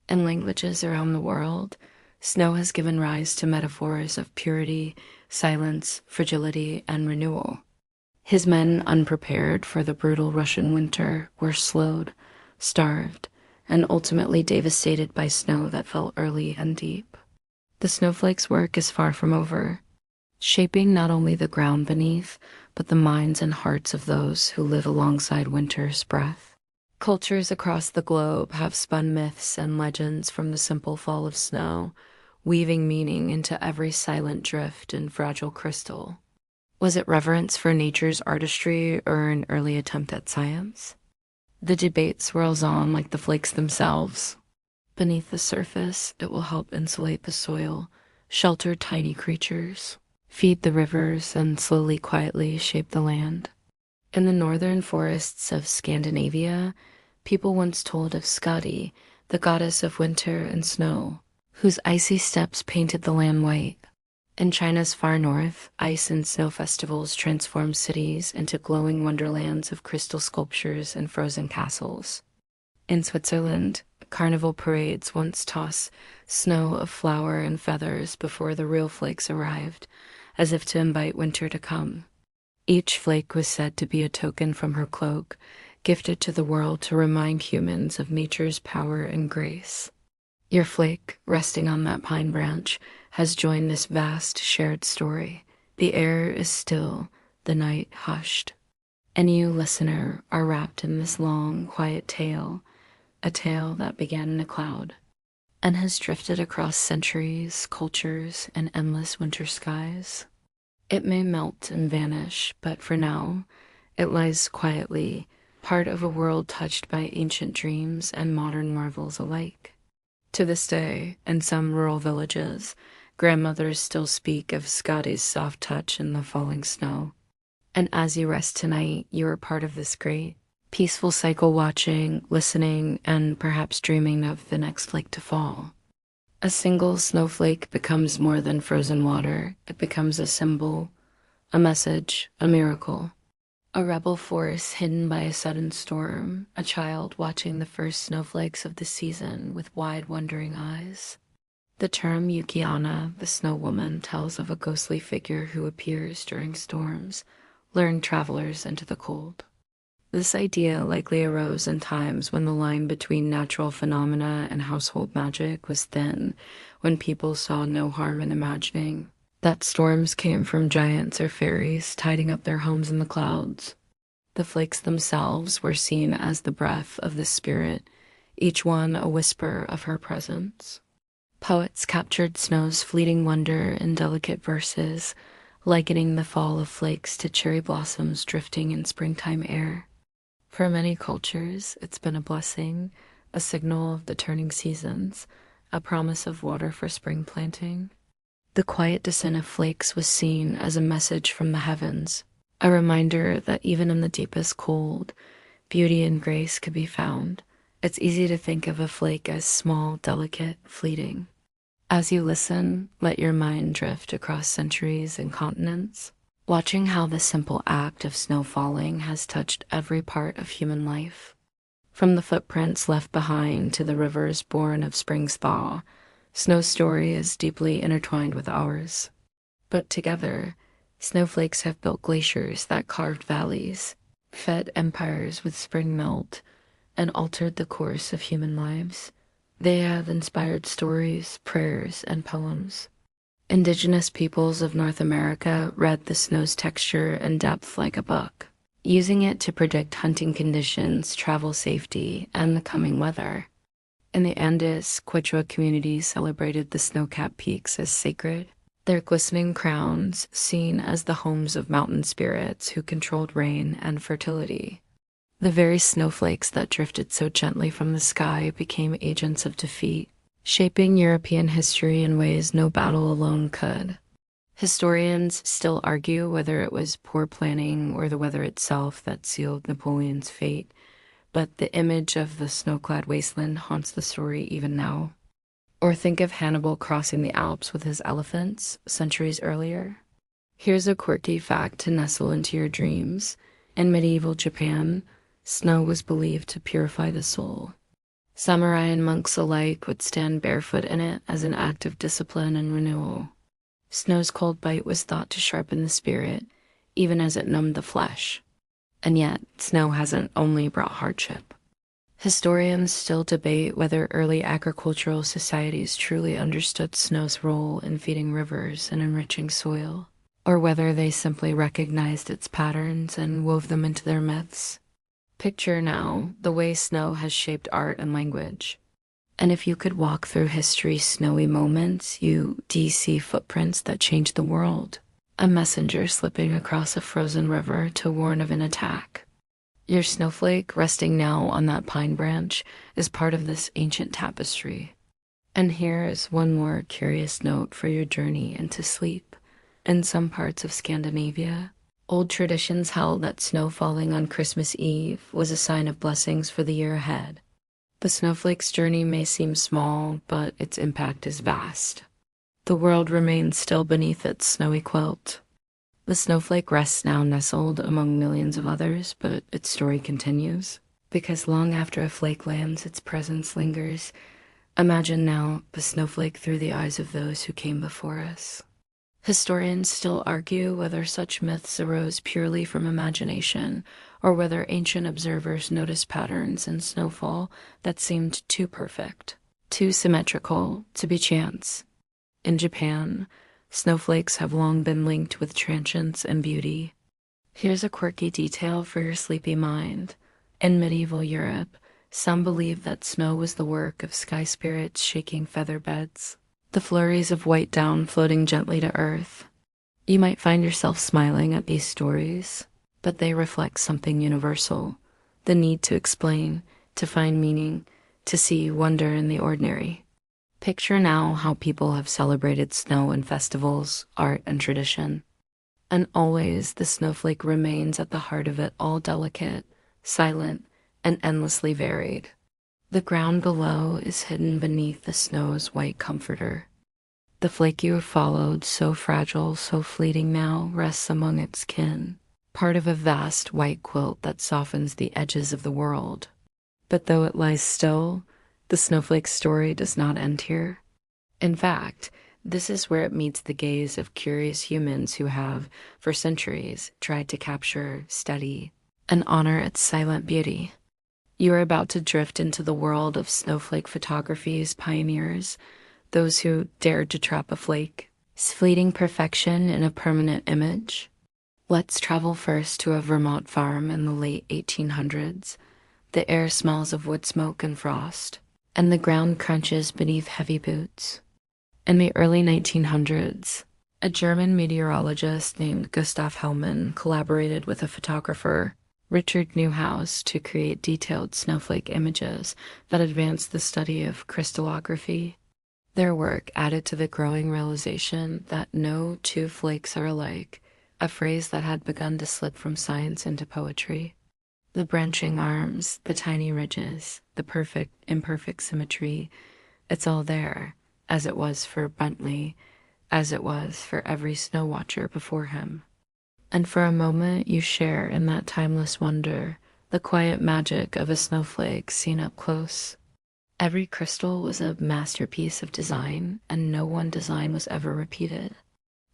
In languages around the world, snow has given rise to metaphors of purity, silence, fragility, and renewal. His men, unprepared for the brutal Russian winter, were slowed, starved, and ultimately devastated by snow that fell early and deep. The snowflake's work is far from over, shaping not only the ground beneath, but the minds and hearts of those who live alongside winter's breath. Cultures across the globe have spun myths and legends from the simple fall of snow, weaving meaning into every silent drift and fragile crystal. Was it reverence for nature's artistry or an early attempt at science? The debate swirls on like the flakes themselves. Beneath the surface, it will help insulate the soil, shelter tiny creatures, feed the rivers, and slowly, quietly shape the land. In the northern forests of Scandinavia, people once told of Skadi, the goddess of winter and snow, whose icy steps painted the land white. In China's far north, ice and snow festivals transformed cities into glowing wonderlands of crystal sculptures and frozen castles. In Switzerland, carnival parades once tossed snow of flour and feathers before the real flakes arrived, as if to invite winter to come. Each flake was said to be a token from her cloak, gifted to the world to remind humans of nature's power and grace. Your flake, resting on that pine branch, has joined this vast shared story. The air is still, the night hushed, and you, listener, are wrapped in this long, quiet tale, a tale that began in a cloud and has drifted across centuries, cultures, and endless winter skies. It may melt and vanish, but for now, it lies quietly, part of a world touched by ancient dreams and modern marvels alike. To this day, in some rural villages, grandmothers still speak of Scotty's soft touch in the falling snow. And as you rest tonight, you are part of this great, peaceful cycle, watching, listening, and perhaps dreaming of the next flake to fall. A single snowflake becomes more than frozen water. It becomes a symbol, a message, a miracle. A rebel force hidden by a sudden storm, a child watching the first snowflakes of the season with wide, wondering eyes. The term Yukiana, the snow woman, tells of a ghostly figure who appears during storms, luring travelers into the cold. This idea likely arose in times when the line between natural phenomena and household magic was thin, when people saw no harm in imagining that storms came from giants or fairies tidying up their homes in the clouds. The flakes themselves were seen as the breath of the spirit, each one a whisper of her presence. Poets captured snow's fleeting wonder in delicate verses, likening the fall of flakes to cherry blossoms drifting in springtime air. For many cultures, it's been a blessing, a signal of the turning seasons, a promise of water for spring planting. The quiet descent of flakes was seen as a message from the heavens, a reminder that even in the deepest cold, beauty and grace could be found. It's easy to think of a flake as small, delicate, fleeting. As you listen, let your mind drift across centuries and continents, watching how the simple act of snow falling has touched every part of human life. From the footprints left behind to the rivers born of spring's thaw, snow's story is deeply intertwined with ours. But together, snowflakes have built glaciers that carved valleys, fed empires with spring melt, and altered the course of human lives. They have inspired stories, prayers, and poems. Indigenous peoples of North America read the snow's texture and depth like a book, using it to predict hunting conditions, travel safety, and the coming weather. In the Andes, Quechua communities celebrated the snow-capped peaks as sacred, their glistening crowns seen as the homes of mountain spirits who controlled rain and fertility. The very snowflakes that drifted so gently from the sky became agents of defeat, shaping European history in ways no battle alone could. Historians still argue whether it was poor planning or the weather itself that sealed Napoleon's fate, but the image of the snow-clad wasteland haunts the story even now. Or think of Hannibal crossing the Alps with his elephants centuries earlier. Here's a quirky fact to nestle into your dreams. In medieval Japan, snow was believed to purify the soul. Samurai and monks alike would stand barefoot in it as an act of discipline and renewal. Snow's cold bite was thought to sharpen the spirit, even as it numbed the flesh. And yet, snow hasn't only brought hardship. Historians still debate whether early agricultural societies truly understood snow's role in feeding rivers and enriching soil, or whether they simply recognized its patterns and wove them into their myths. Picture now the way snow has shaped art and language. And if you could walk through history's snowy moments, you see footprints that changed the world. A messenger slipping across a frozen river to warn of an attack. Your snowflake, resting now on that pine branch, is part of this ancient tapestry. And here is one more curious note for your journey into sleep. In some parts of Scandinavia, old traditions held that snow falling on Christmas Eve was a sign of blessings for the year ahead. The snowflake's journey may seem small, but its impact is vast. The world remains still beneath its snowy quilt. The snowflake rests now nestled among millions of others, but its story continues. Because long after a flake lands, its presence lingers. Imagine now the snowflake through the eyes of those who came before us. Historians still argue whether such myths arose purely from imagination or whether ancient observers noticed patterns in snowfall that seemed too perfect, too symmetrical to be chance. In Japan, snowflakes have long been linked with transience and beauty. Here's a quirky detail for your sleepy mind. In medieval Europe, some believed that snow was the work of sky spirits shaking feather beds, the flurries of white down floating gently to earth. You might find yourself smiling at these stories, but they reflect something universal: the need to explain, to find meaning, to see wonder in the ordinary. Picture now how people have celebrated snow in festivals, art, and tradition. And always the snowflake remains at the heart of it all, delicate, silent, and endlessly varied. The ground below is hidden beneath the snow's white comforter. The flake you have followed, so fragile, so fleeting now, rests among its kin, part of a vast white quilt that softens the edges of the world. But though it lies still, the snowflake's story does not end here. In fact, this is where it meets the gaze of curious humans who have, for centuries, tried to capture, study, and honor its silent beauty. You are about to drift into the world of snowflake photography's pioneers, those who dared to trap a flake, fleeting perfection in a permanent image. Let's travel first to a Vermont farm in the late 1800s. The air smells of wood smoke and frost, and the ground crunches beneath heavy boots. In the early 1900s, a German meteorologist named Gustav Hellmann collaborated with a photographer, Richard Newhouse, to create detailed snowflake images that advanced the study of crystallography. Their work added to the growing realization that no two flakes are alike, a phrase that had begun to slip from science into poetry. The branching arms, the tiny ridges, the perfect, imperfect symmetry, it's all there, as it was for Bentley, as it was for every snow watcher before him. And for a moment you share in that timeless wonder, the quiet magic of a snowflake seen up close. Every crystal was a masterpiece of design, and no one design was ever repeated.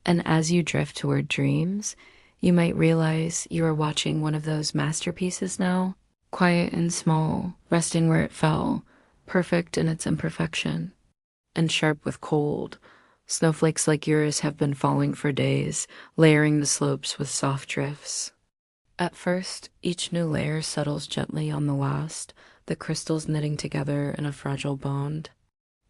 And as you drift toward dreams, you might realize you are watching one of those masterpieces now, quiet and small, resting where it fell, perfect in its imperfection. And sharp with cold, snowflakes like yours have been falling for days, layering the slopes with soft drifts. At first, each new layer settles gently on the last, the crystals knitting together in a fragile bond.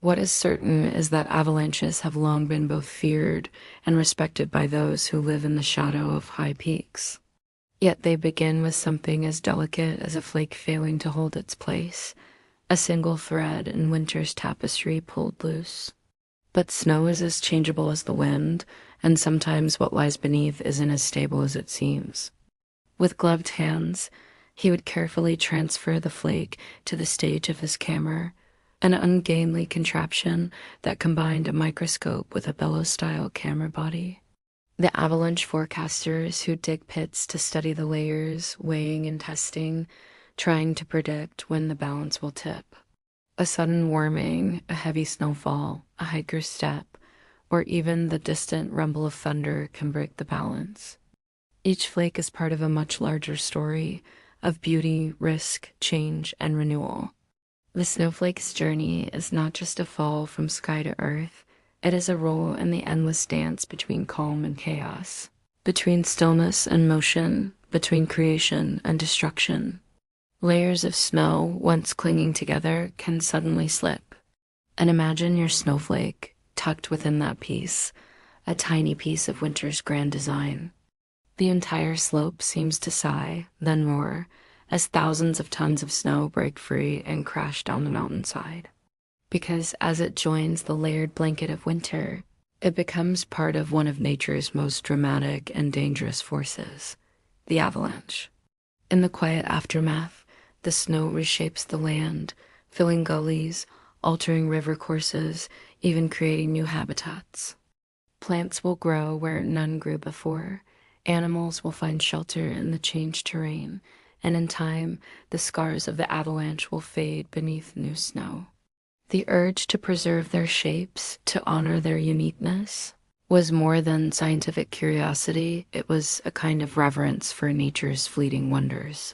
What is certain is that avalanches have long been both feared and respected by those who live in the shadow of high peaks. Yet they begin with something as delicate as a flake failing to hold its place, a single thread in winter's tapestry pulled loose. But snow is as changeable as the wind, and sometimes what lies beneath isn't as stable as it seems. With gloved hands, he would carefully transfer the flake to the stage of his camera, an ungainly contraption that combined a microscope with a bellows-style camera body. The avalanche forecasters who dig pits to study the layers, weighing and testing, trying to predict when the balance will tip. A sudden warming, a heavy snowfall, a hiker's step, or even the distant rumble of thunder can break the balance. Each flake is part of a much larger story of beauty, risk, change, and renewal. The snowflake's journey is not just a fall from sky to earth, it is a role in the endless dance between calm and chaos, between stillness and motion, between creation and destruction. Layers of snow, once clinging together, can suddenly slip. And imagine your snowflake tucked within that piece, a tiny piece of winter's grand design. The entire slope seems to sigh, then roar, as thousands of tons of snow break free and crash down the mountainside. Because as it joins the layered blanket of winter, it becomes part of one of nature's most dramatic and dangerous forces, the avalanche. In the quiet aftermath, the snow reshapes the land, filling gullies, altering river courses, even creating new habitats. Plants will grow where none grew before. Animals will find shelter in the changed terrain, and in time, the scars of the avalanche will fade beneath new snow. The urge to preserve their shapes, to honor their uniqueness, was more than scientific curiosity, it was a kind of reverence for nature's fleeting wonders.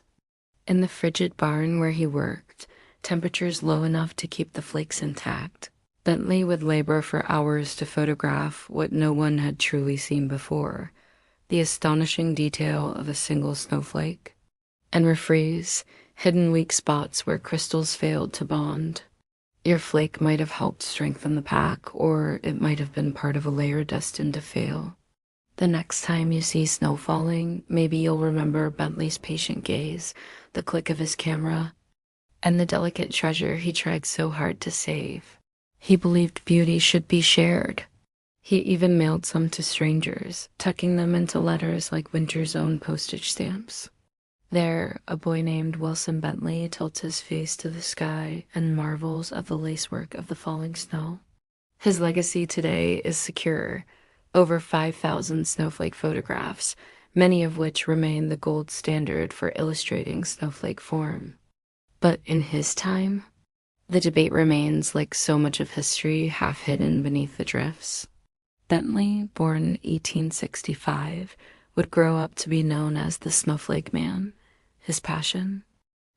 In the frigid barn where he worked, temperatures low enough to keep the flakes intact, Bentley would labor for hours to photograph what no one had truly seen before, the astonishing detail of a single snowflake, and refreeze hidden weak spots where crystals failed to bond. Your flake might have helped strengthen the pack, or it might have been part of a layer destined to fail. The next time you see snow falling, maybe you'll remember Bentley's patient gaze, the click of his camera, and the delicate treasure he tried so hard to save. He believed beauty should be shared. He even mailed some to strangers, tucking them into letters like winter's own postage stamps. There, a boy named Wilson Bentley tilts his face to the sky and marvels at the lacework of the falling snow. His legacy today is secure. Over 5,000 snowflake photographs, many of which remain the gold standard for illustrating snowflake form. But in his time, the debate remains, like so much of history, half hidden beneath the drifts. Bentley, born 1865, would grow up to be known as the Snowflake Man. His passion?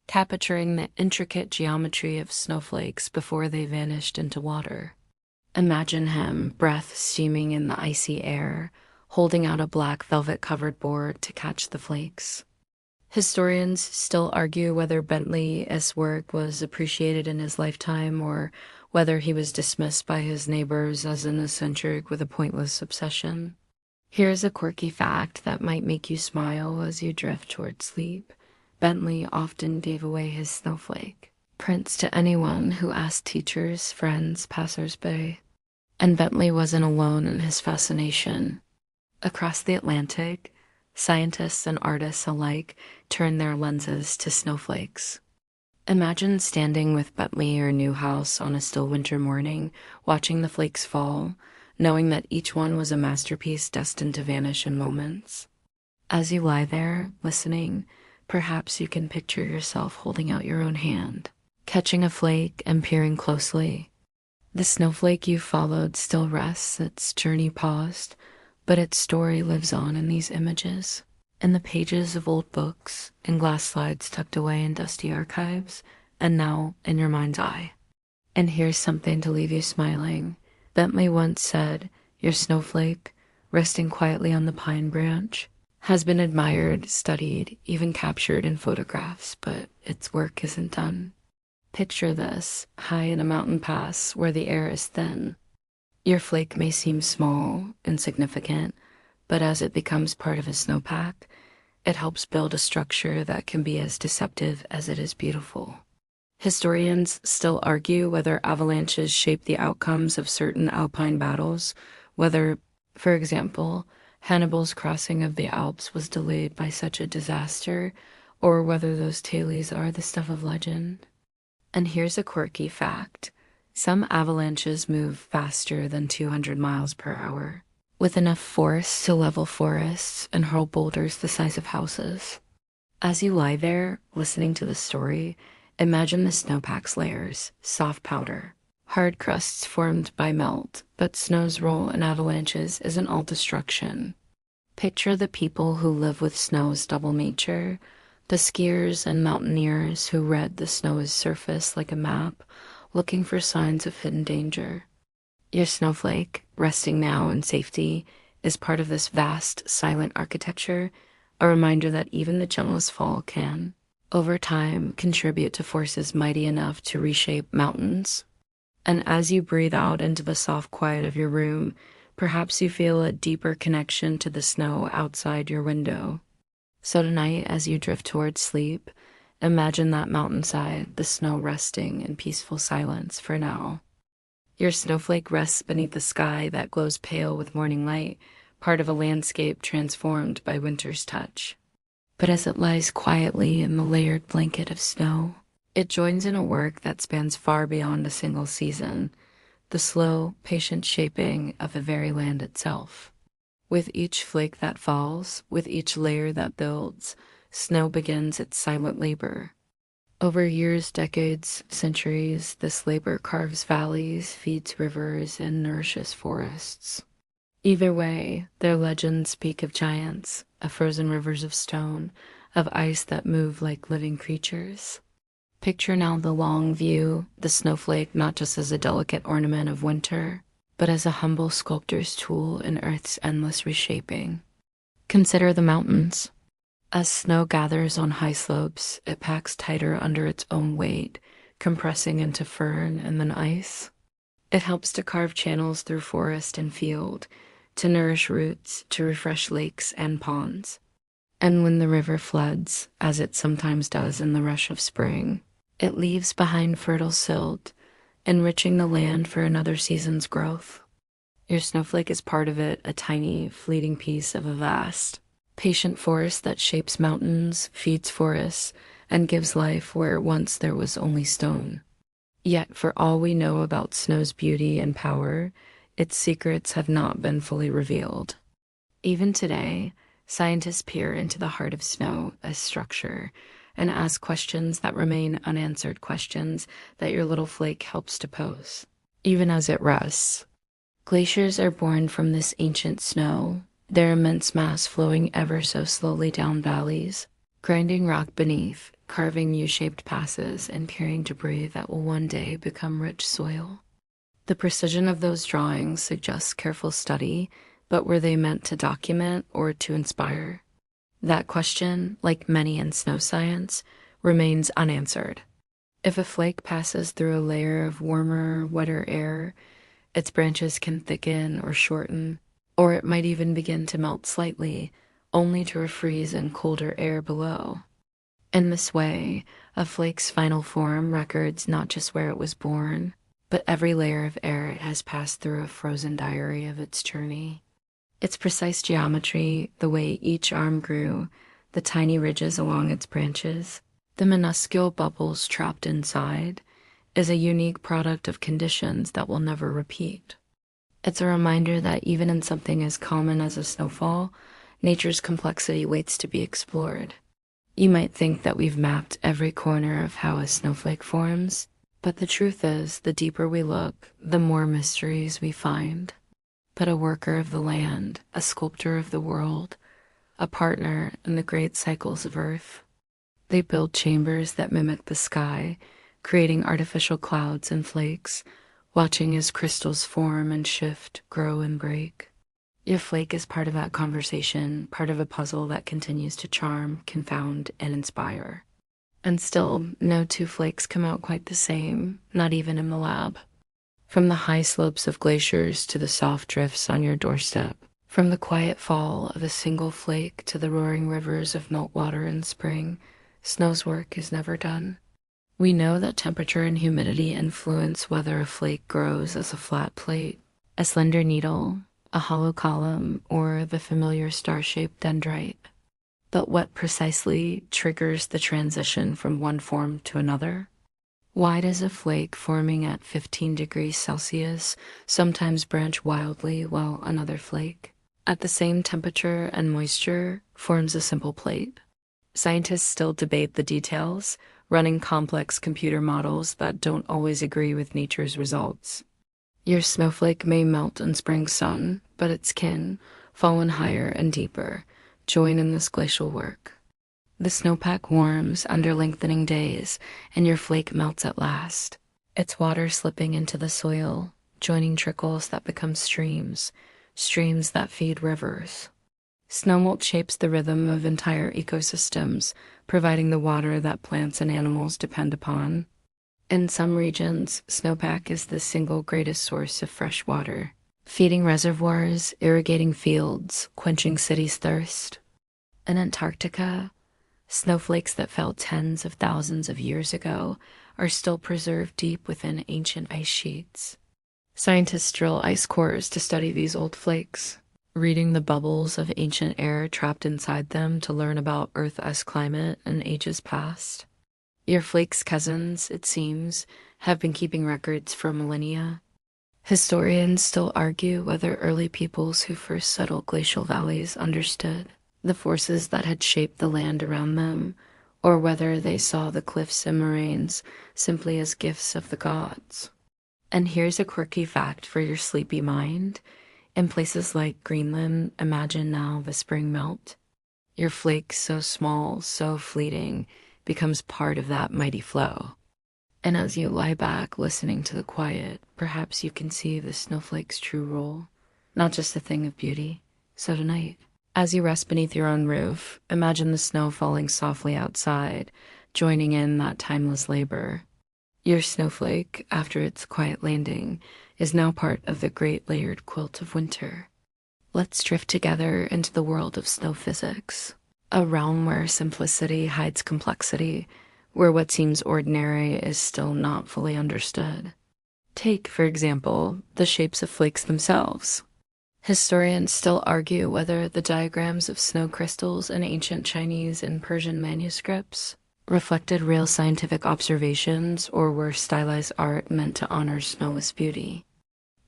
Capturing the intricate geometry of snowflakes before they vanished into water. Imagine him, breath steaming in the icy air, holding out a black velvet-covered board to catch the flakes. Historians still argue whether Bentley's work was appreciated in his lifetime or whether he was dismissed by his neighbors as an eccentric with a pointless obsession. Here's a quirky fact that might make you smile as you drift toward sleep. Bentley often gave away his snowflake prints to anyone who asked teachers, friends, passers-by. And Bentley wasn't alone in his fascination. Across the Atlantic, scientists and artists alike turned their lenses to snowflakes. Imagine standing with Bentley or Newhouse on a still winter morning, watching the flakes fall, knowing that each one was a masterpiece destined to vanish in moments. As you lie there, listening, perhaps you can picture yourself holding out your own hand, catching a flake and peering closely. The snowflake you followed still rests, its journey paused, but its story lives on in these images, in the pages of old books, in glass slides tucked away in dusty archives, and now in your mind's eye. And here's something to leave you smiling. Bentley once said, "Your snowflake, resting quietly on the pine branch, has been admired, studied, even captured in photographs, but its work isn't done." Picture this, high in a mountain pass where the air is thin. Your flake may seem small, insignificant, but as it becomes part of a snowpack, it helps build a structure that can be as deceptive as it is beautiful. Historians still argue whether avalanches shape the outcomes of certain alpine battles, whether, for example, Hannibal's crossing of the Alps was delayed by such a disaster, or whether those tales are the stuff of legend. And here's a quirky fact. Some avalanches move faster than 200 miles per hour, with enough force to level forests and hurl boulders the size of houses. As you lie there, listening to the story, imagine the snowpack's layers, soft powder, hard crusts formed by melt, but snow's role in avalanches isn't all destruction. Picture the people who live with snow's double nature, the skiers and mountaineers who read the snow's surface like a map, looking for signs of hidden danger. Your snowflake, resting now in safety, is part of this vast, silent architecture, a reminder that even the gentlest fall can, over time, contribute to forces mighty enough to reshape mountains. And as you breathe out into the soft quiet of your room, perhaps you feel a deeper connection to the snow outside your window. So tonight, as you drift towards sleep, imagine that mountainside, the snow resting in peaceful silence for now. Your snowflake rests beneath the sky that glows pale with morning light, part of a landscape transformed by winter's touch. But as it lies quietly in the layered blanket of snow, it joins in a work that spans far beyond a single season, the slow, patient shaping of the very land itself. With each flake that falls, with each layer that builds, snow begins its silent labor. Over years, decades, centuries, this labor carves valleys, feeds rivers, and nourishes forests. Either way, their legends speak of giants, of frozen rivers of stone, of ice that move like living creatures. Picture now the long view, the snowflake not just as a delicate ornament of winter, but as a humble sculptor's tool in Earth's endless reshaping. Consider the mountains. As snow gathers on high slopes, it packs tighter under its own weight, compressing into fern and then ice. It helps to carve channels through forest and field, to nourish roots, to refresh lakes and ponds. And when the river floods, as it sometimes does in the rush of spring, it leaves behind fertile silt, enriching the land for another season's growth. Your snowflake is part of it, a tiny, fleeting piece of a vast, patient forest that shapes mountains, feeds forests, and gives life where once there was only stone. Yet, for all we know about snow's beauty and power, its secrets have not been fully revealed. Even today, scientists peer into the heart of snow as structure and ask questions that remain unanswered, questions that your little flake helps to pose, even as it rests. Glaciers are born from this ancient snow, their immense mass flowing ever so slowly down valleys, grinding rock beneath, carving U-shaped passes, and carrying debris that will one day become rich soil. The precision of those drawings suggests careful study, but were they meant to document or to inspire? That question, like many in snow science, remains unanswered. If a flake passes through a layer of warmer, wetter air, its branches can thicken or shorten, or it might even begin to melt slightly, only to refreeze in colder air below. In this way, a flake's final form records not just where it was born, but every layer of air it has passed through a frozen diary of its journey. Its precise geometry, the way each arm grew, the tiny ridges along its branches, the minuscule bubbles trapped inside, is a unique product of conditions that will never repeat. It's a reminder that even in something as common as a snowfall, nature's complexity waits to be explored. You might think that we've mapped every corner of how a snowflake forms, but the truth is, the deeper we look, the more mysteries we find. But a worker of the land, a sculptor of the world, a partner in the great cycles of Earth. They build chambers that mimic the sky, creating artificial clouds and flakes, watching as crystals form and shift, grow and break. Your flake is part of that conversation, part of a puzzle that continues to charm, confound, and inspire. And still, no two flakes come out quite the same, not even in the lab. From the high slopes of glaciers to the soft drifts on your doorstep, from the quiet fall of a single flake to the roaring rivers of meltwater in spring, snow's work is never done. We know that temperature and humidity influence whether a flake grows as a flat plate, a slender needle, a hollow column, or the familiar star-shaped dendrite. But what precisely triggers the transition from one form to another? Why does a flake forming at 15 degrees Celsius sometimes branch wildly while another flake, at the same temperature and moisture, forms a simple plate? Scientists still debate the details, running complex computer models that don't always agree with nature's results. Your snowflake may melt in spring sun, but its kin, fallen higher and deeper, join in this glacial work. The snowpack warms under lengthening days, and your flake melts at last, its water slipping into the soil, joining trickles that become streams, streams that feed rivers. Snowmelt shapes the rhythm of entire ecosystems, providing the water that plants and animals depend upon. In some regions, snowpack is the single greatest source of fresh water, feeding reservoirs, irrigating fields, quenching cities' thirst. In Antarctica, snowflakes that fell tens of thousands of years ago are still preserved deep within ancient ice sheets. Scientists drill ice cores to study these old flakes, reading the bubbles of ancient air trapped inside them to learn about Earth's climate and ages past. Your flake's cousins, it seems, have been keeping records for millennia. Historians still argue whether early peoples who first settled glacial valleys understood the forces that had shaped the land around them, or whether they saw the cliffs and moraines simply as gifts of the gods. And here's a quirky fact for your sleepy mind. In places like Greenland, imagine now the spring melt. Your flake, so small, so fleeting, becomes part of that mighty flow. And as you lie back listening to the quiet, perhaps you can see the snowflake's true role, not just a thing of beauty. So tonight, as you rest beneath your own roof, imagine the snow falling softly outside, joining in that timeless labor. Your snowflake, after its quiet landing, is now part of the great layered quilt of winter. Let's drift together into the world of snow physics, a realm where simplicity hides complexity, where what seems ordinary is still not fully understood. Take, for example, the shapes of flakes themselves. Historians still argue whether the diagrams of snow crystals in ancient Chinese and Persian manuscripts reflected real scientific observations or were stylized art meant to honor snow's beauty.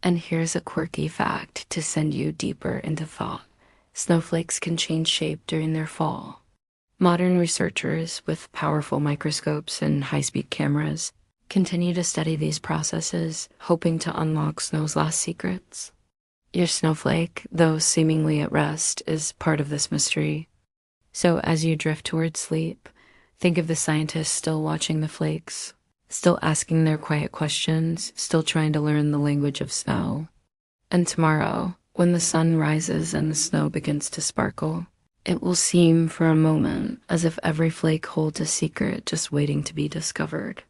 And here's a quirky fact to send you deeper into thought. Snowflakes can change shape during their fall. Modern researchers with powerful microscopes and high-speed cameras continue to study these processes, hoping to unlock snow's last secrets. Your snowflake, though seemingly at rest, is part of this mystery. So as you drift towards sleep, think of the scientists still watching the flakes, still asking their quiet questions, still trying to learn the language of snow. And tomorrow, when the sun rises and the snow begins to sparkle, it will seem for a moment as if every flake holds a secret just waiting to be discovered.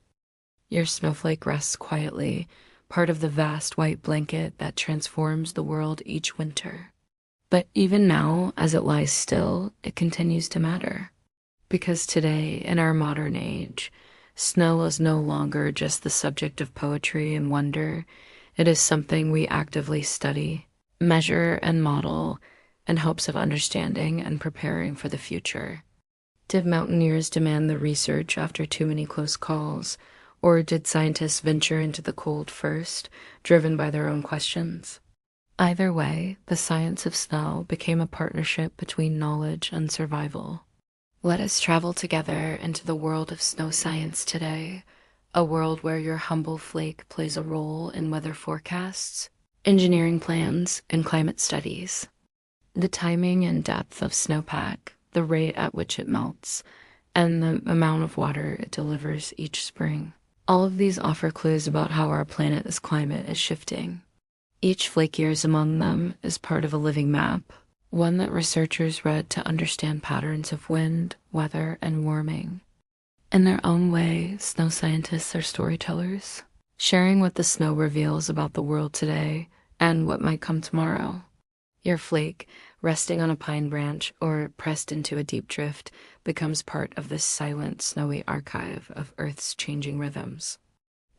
Your snowflake rests quietly, part of the vast white blanket that transforms the world each winter. But even now, as it lies still, it continues to matter. Because today, in our modern age, snow is no longer just the subject of poetry and wonder. It is something we actively study, measure, and model in hopes of understanding and preparing for the future. Did mountaineers demand the research after too many close calls? Or did scientists venture into the cold first, driven by their own questions? Either way, the science of snow became a partnership between knowledge and survival. Let us travel together into the world of snow science today, a world where your humble flake plays a role in weather forecasts, engineering plans, and climate studies. The timing and depth of snowpack, the rate at which it melts, and the amount of water it delivers each spring. All of these offer clues about how our planet's climate is shifting. Each flake years among them is part of a living map, one that researchers read to understand patterns of wind, weather, and warming. In their own way, snow scientists are storytellers, sharing what the snow reveals about the world today and what might come tomorrow. Your flake, resting on a pine branch or pressed into a deep drift, becomes part of this silent, snowy archive of Earth's changing rhythms.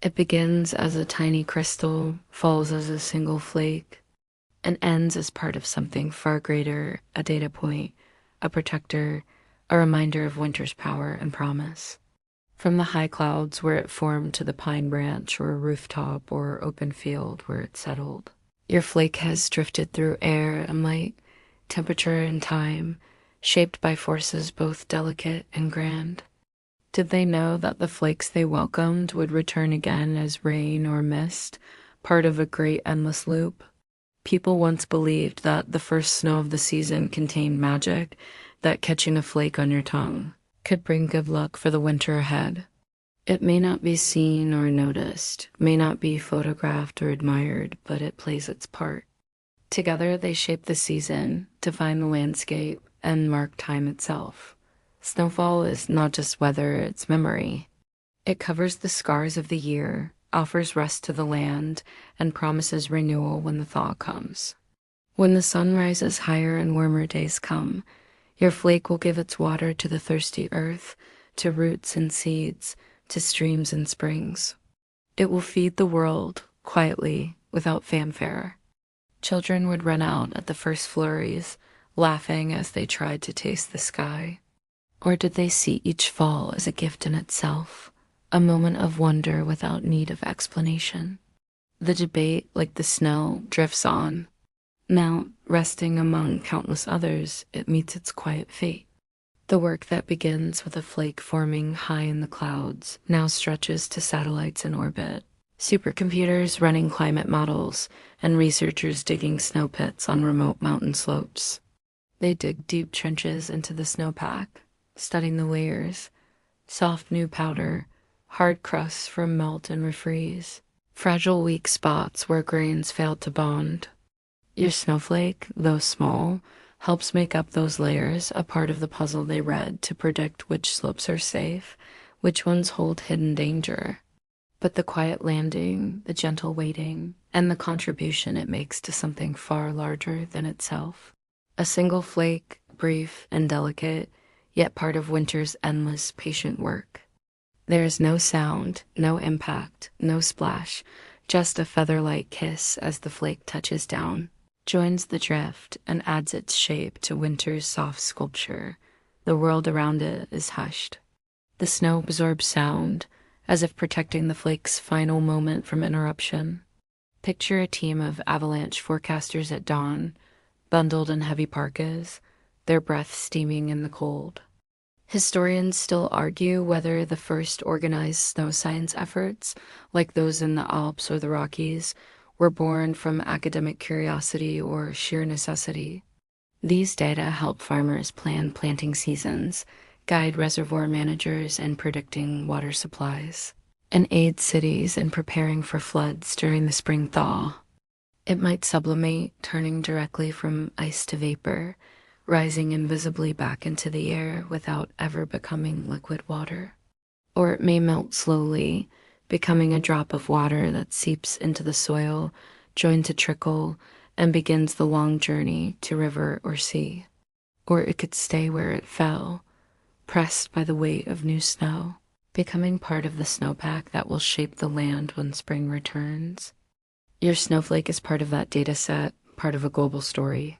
It begins as a tiny crystal, falls as a single flake, and ends as part of something far greater, a data point, a protector, a reminder of winter's power and promise. From the high clouds where it formed to the pine branch or rooftop or open field where it settled, your flake has drifted through air and light, temperature and time, shaped by forces both delicate and grand. Did they know that the flakes they welcomed would return again as rain or mist, part of a great endless loop? People once believed that the first snow of the season contained magic, that catching a flake on your tongue could bring good luck for the winter ahead. It may not be seen or noticed, may not be photographed or admired, but it plays its part. Together they shape the season, define the landscape, and mark time itself. Snowfall is not just weather, it's memory. It covers the scars of the year, offers rest to the land, and promises renewal when the thaw comes. When the sun rises higher and warmer days come, your flake will give its water to the thirsty earth, to roots and seeds, to streams and springs. It will feed the world, quietly, without fanfare. Children would run out at the first flurries, laughing as they tried to taste the sky. Or did they see each fall as a gift in itself, a moment of wonder without need of explanation? The debate, like the snow, drifts on. Now, resting among countless others, it meets its quiet fate. The work that begins with a flake forming high in the clouds now stretches to satellites in orbit, Supercomputers running climate models, and researchers digging snow pits on remote mountain slopes. They dig deep trenches into the snowpack, studying the layers, soft new powder, hard crusts from melt and refreeze, fragile weak spots where grains failed to bond. Your snowflake, though small, helps make up those layers, a part of the puzzle they read to predict which slopes are safe, which ones hold hidden danger. But the quiet landing, the gentle waiting, and the contribution it makes to something far larger than itself. A single flake, brief and delicate, yet part of winter's endless patient work. There is no sound, no impact, no splash, just a feather-light kiss as the flake touches down, joins the drift, and adds its shape to winter's soft sculpture. The world around it is hushed. The snow absorbs sound, as if protecting the flake's final moment from interruption. Picture a team of avalanche forecasters at dawn, bundled in heavy parkas, their breath steaming in the cold. Historians still argue whether the first organized snow science efforts, like those in the Alps or the Rockies, were born from academic curiosity or sheer necessity. These data help farmers plan planting seasons, guide reservoir managers in predicting water supplies, and aid cities in preparing for floods during the spring thaw. It might sublimate, turning directly from ice to vapor, rising invisibly back into the air without ever becoming liquid water. Or it may melt slowly, becoming a drop of water that seeps into the soil, joins a trickle, and begins the long journey to river or sea. Or it could stay where it fell, pressed by the weight of new snow, becoming part of the snowpack that will shape the land when spring returns. Your snowflake is part of that data set, part of a global story.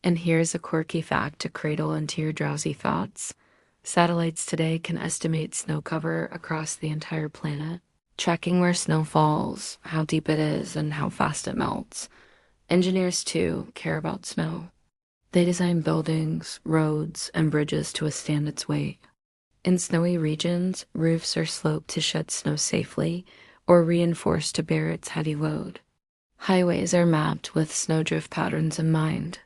And here's a quirky fact to cradle into your drowsy thoughts. Satellites today can estimate snow cover across the entire planet, tracking where snow falls, how deep it is, and how fast it melts. Engineers, too, care about snow. They design buildings, roads, and bridges to withstand its weight. In snowy regions, roofs are sloped to shed snow safely or reinforced to bear its heavy load. Highways are mapped with snowdrift patterns in mind.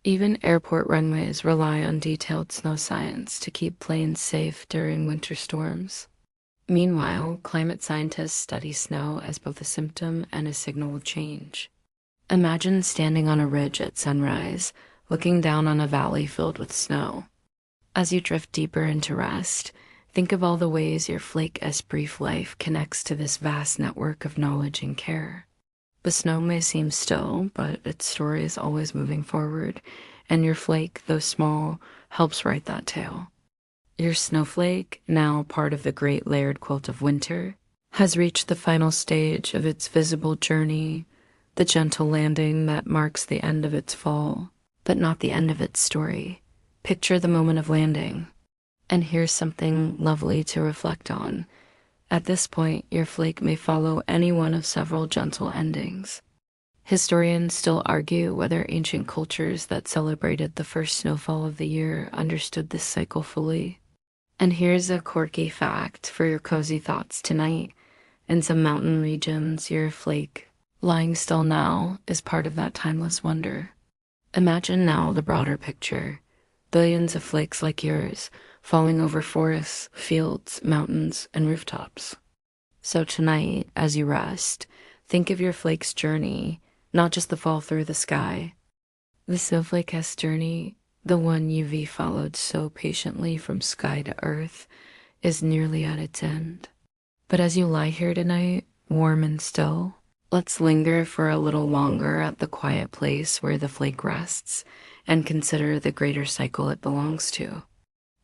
Even airport runways rely on detailed snow science to keep planes safe during winter storms. Meanwhile, climate scientists study snow as both a symptom and a signal of change. Imagine standing on a ridge at sunrise, looking down on a valley filled with snow. As you drift deeper into rest, think of all the ways your flake-esque brief life connects to this vast network of knowledge and care. The snow may seem still, but its story is always moving forward, and your flake, though small, helps write that tale. Your snowflake, now part of the great layered quilt of winter, has reached the final stage of its visible journey, the gentle landing that marks the end of its fall, but not the end of its story. Picture the moment of landing. And here's something lovely to reflect on. At this point, your flake may follow any one of several gentle endings. Historians still argue whether ancient cultures that celebrated the first snowfall of the year understood this cycle fully. And here's a quirky fact for your cozy thoughts tonight. In some mountain regions, your flake, lying still now, is part of that timeless wonder. Imagine now the broader picture. Billions of flakes like yours, falling over forests, fields, mountains, and rooftops. So tonight, as you rest, think of your flake's journey, not just the fall through the sky. The snowflake-esque journey, the one UV followed so patiently from sky to earth, is nearly at its end. But as you lie here tonight, warm and still, let's linger for a little longer at the quiet place where the flake rests and consider the greater cycle it belongs to.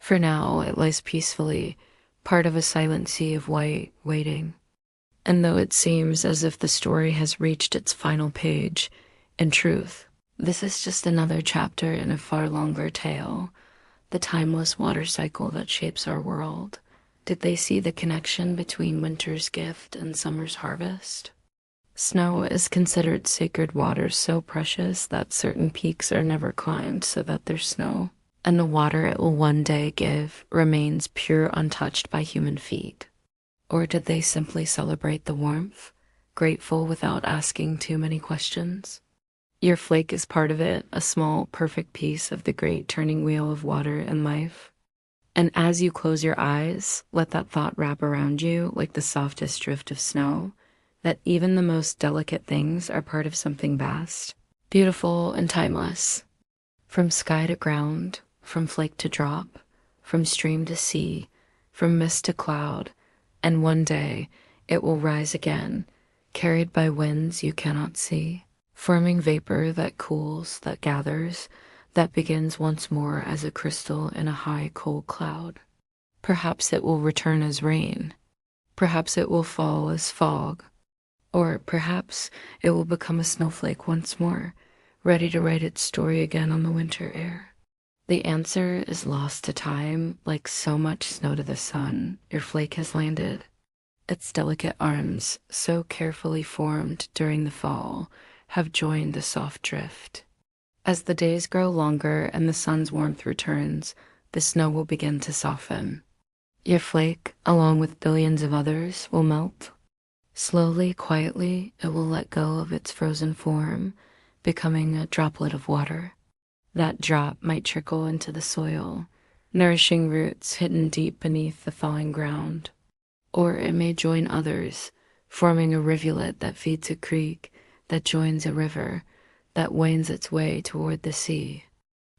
For now, it lies peacefully, part of a silent sea of white, waiting. And though it seems as if the story has reached its final page, in truth, this is just another chapter in a far longer tale, the timeless water cycle that shapes our world. Did they see the connection between winter's gift and summer's harvest? Snow is considered sacred water so precious that certain peaks are never climbed so that there's snow, and the water it will one day give remains pure, untouched by human feet. Or did they simply celebrate the warmth, grateful without asking too many questions. Your flake is part of it, a small, perfect piece of the great turning wheel of water and life. And as you close your eyes, let that thought wrap around you like the softest drift of snow, that even the most delicate things are part of something vast, beautiful, and timeless. From sky to ground, from flake to drop, from stream to sea, from mist to cloud, and one day it will rise again, carried by winds you cannot see, forming vapor that cools, that gathers, that begins once more as a crystal in a high, cold cloud. Perhaps it will return as rain. Perhaps it will fall as fog. Or perhaps it will become a snowflake once more, ready to write its story again on the winter air. The answer is lost to time, like so much snow to the sun. Your flake has landed. Its delicate arms, so carefully formed during the fall, have joined the soft drift. As the days grow longer and the sun's warmth returns, the snow will begin to soften. Your flake, along with billions of others, will melt. Slowly, quietly, it will let go of its frozen form, becoming a droplet of water. That drop might trickle into the soil, nourishing roots hidden deep beneath the thawing ground. Or it may join others, forming a rivulet that feeds a creek, that joins a river, that winds its way toward the sea.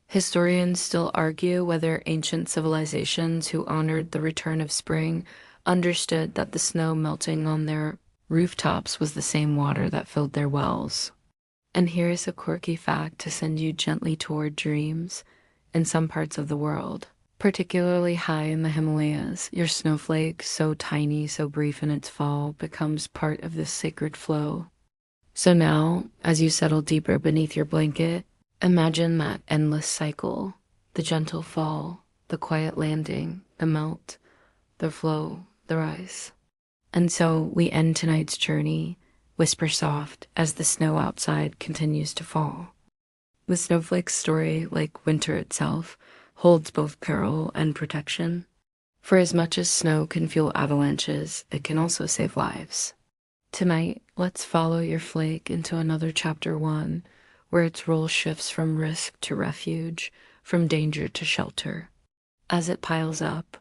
Historians still argue whether ancient civilizations who honored the return of spring understood that the snow melting on their rooftops was the same water that filled their wells. And here is a quirky fact to send you gently toward dreams. In some parts of the world, particularly high in the Himalayas, your snowflake, so tiny, so brief in its fall, becomes part of this sacred flow. So now, as you settle deeper beneath your blanket, imagine that endless cycle, the gentle fall, the quiet landing, the melt, the flow, the rise. And so we end tonight's journey, whisper soft as the snow outside continues to fall. The snowflake's story, like winter itself, holds both peril and protection. For as much as snow can fuel avalanches, it can also save lives. Tonight, let's follow your flake into another chapter 1, where its role shifts from risk to refuge, from danger to shelter. As it piles up,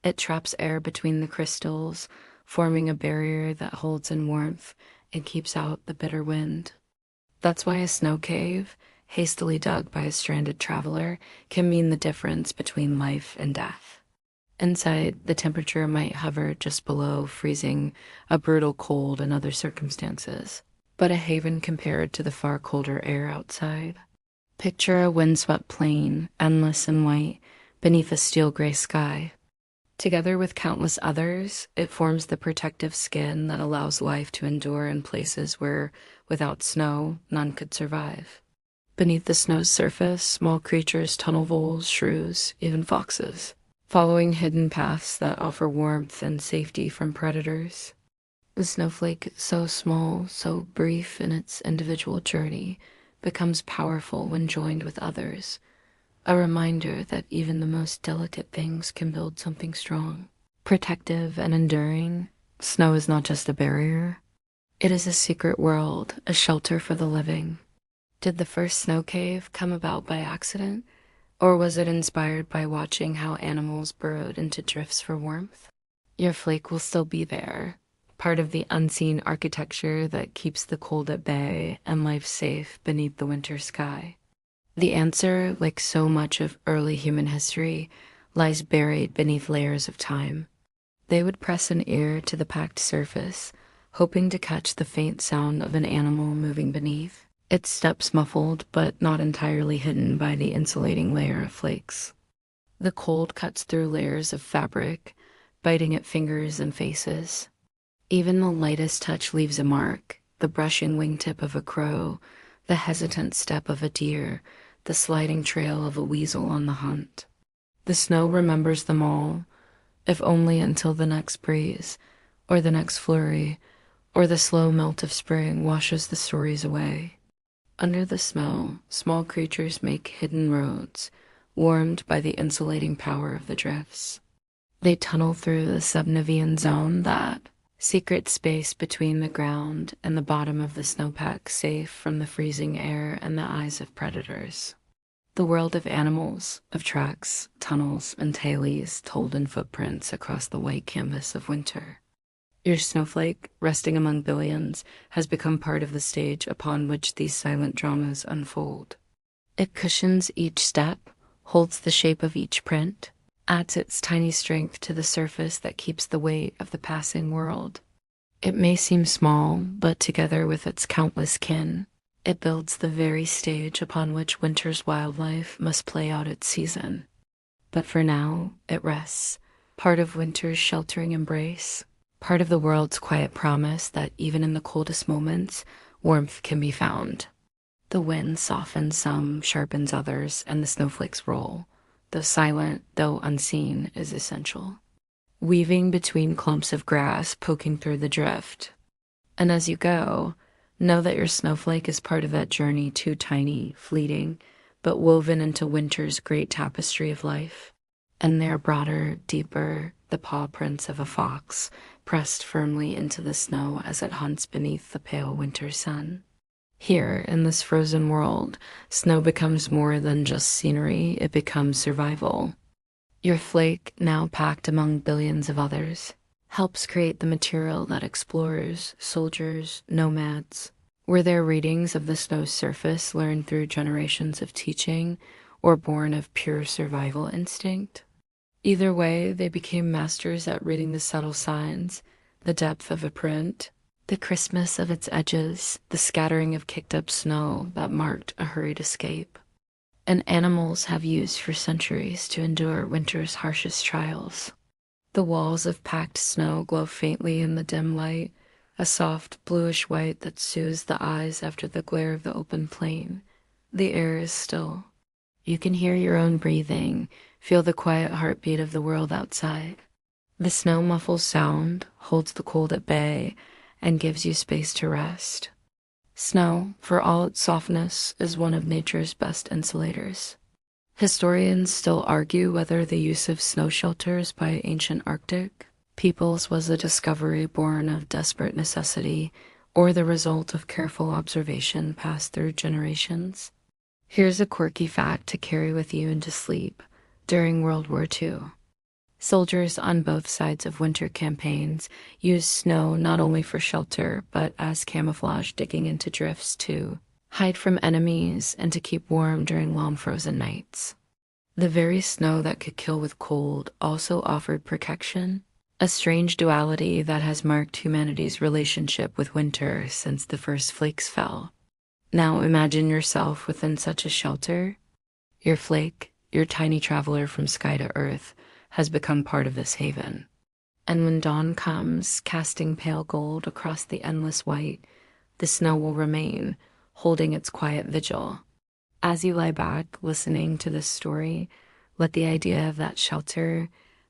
it traps air between the crystals, forming a barrier that holds in warmth and keeps out the bitter wind. That's why a snow cave, hastily dug by a stranded traveler, can mean the difference between life and death. Inside, the temperature might hover just below freezing, a brutal cold in other circumstances, but a haven compared to the far colder air outside. Picture a windswept plain, endless and white, beneath a steel-gray sky. Together with countless others, it forms the protective skin that allows life to endure in places where, without snow, none could survive. Beneath the snow's surface, small creatures tunnel voles, shrews, even foxes, following hidden paths that offer warmth and safety from predators. The snowflake, so small, so brief in its individual journey, becomes powerful when joined with others, a reminder that even the most delicate things can build something strong, protective and enduring. Snow is not just a barrier. It is a secret world, a shelter for the living. Did the first snow cave come about by accident? Or was it inspired by watching how animals burrowed into drifts for warmth? Your flake will still be there, part of the unseen architecture that keeps the cold at bay and life safe beneath the winter sky. The answer, like so much of early human history, lies buried beneath layers of time. They would press an ear to the packed surface, hoping to catch the faint sound of an animal moving beneath, its steps muffled but not entirely hidden by the insulating layer of flakes. The cold cuts through layers of fabric, biting at fingers and faces. Even the lightest touch leaves a mark, the brushing wingtip of a crow, the hesitant step of a deer, the sliding trail of a weasel on the hunt. The snow remembers them all, if only until the next breeze, or the next flurry, or the slow melt of spring washes the stories away. Under the snow, small creatures make hidden roads, warmed by the insulating power of the drifts. They tunnel through the subnivean zone that, secret space between the ground and the bottom of the snowpack, safe from the freezing air and the eyes of predators. The world of animals, of tracks, tunnels, and tailies told in footprints across the white canvas of winter. Your snowflake, resting among billions, has become part of the stage upon which these silent dramas unfold. It cushions each step, holds the shape of each print, adds its tiny strength to the surface that keeps the weight of the passing world. It may seem small, but together with its countless kin, it builds the very stage upon which winter's wildlife must play out its season. But for now, it rests, part of winter's sheltering embrace, part of the world's quiet promise that even in the coldest moments, warmth can be found. The wind softens some, sharpens others, and the snowflakes roll. Though silent, though unseen, is essential. Weaving between clumps of grass, poking through the drift. And as you go, know that your snowflake is part of that journey, too tiny, fleeting, but woven into winter's great tapestry of life. And there, broader, deeper, the paw prints of a fox, pressed firmly into the snow as it hunts beneath the pale winter sun. Here, in this frozen world, snow becomes more than just scenery, it becomes survival. Your flake, now packed among billions of others, helps create the material that explorers, soldiers, nomads, were their readings of the snow's surface learned through generations of teaching or born of pure survival instinct. Either way, they became masters at reading the subtle signs, the depth of a print, the crispness of its edges, the scattering of kicked-up snow that marked a hurried escape. And animals have used for centuries to endure winter's harshest trials. The walls of packed snow glow faintly in the dim light, a soft bluish white that soothes the eyes after the glare of the open plain. The air is still. You can hear your own breathing, feel the quiet heartbeat of the world outside. The snow muffles sound, holds the cold at bay, and gives you space to rest. Snow, for all its softness, is one of nature's best insulators. Historians still argue whether the use of snow shelters by ancient Arctic peoples was a discovery born of desperate necessity or the result of careful observation passed through generations. Here's a quirky fact to carry with you into sleep during World War II. Soldiers on both sides of winter campaigns used snow not only for shelter, but as camouflage, digging into drifts to hide from enemies and to keep warm during long frozen nights. The very snow that could kill with cold also offered protection, a strange duality that has marked humanity's relationship with winter since the first flakes fell. Now imagine yourself within such a shelter. Your flake, your tiny traveler from sky to earth, has become part of this haven. And when dawn comes, casting pale gold across the endless white, the snow will remain, holding its quiet vigil. As you lie back, listening to this story, let the idea of that shelter,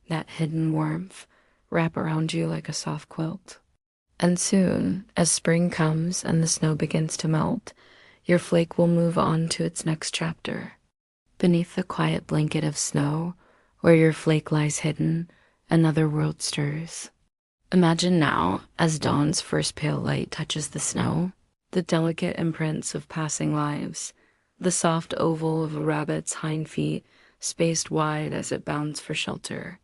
that hidden warmth, wrap around you like a soft quilt. And soon, as spring comes and the snow begins to melt, your flake will move on to its next chapter. Beneath the quiet blanket of snow, where your flake lies hidden, another world stirs. Imagine now, as dawn's first pale light touches the snow, the delicate imprints of passing lives, the soft oval of a rabbit's hind feet spaced wide as it bounds for shelter,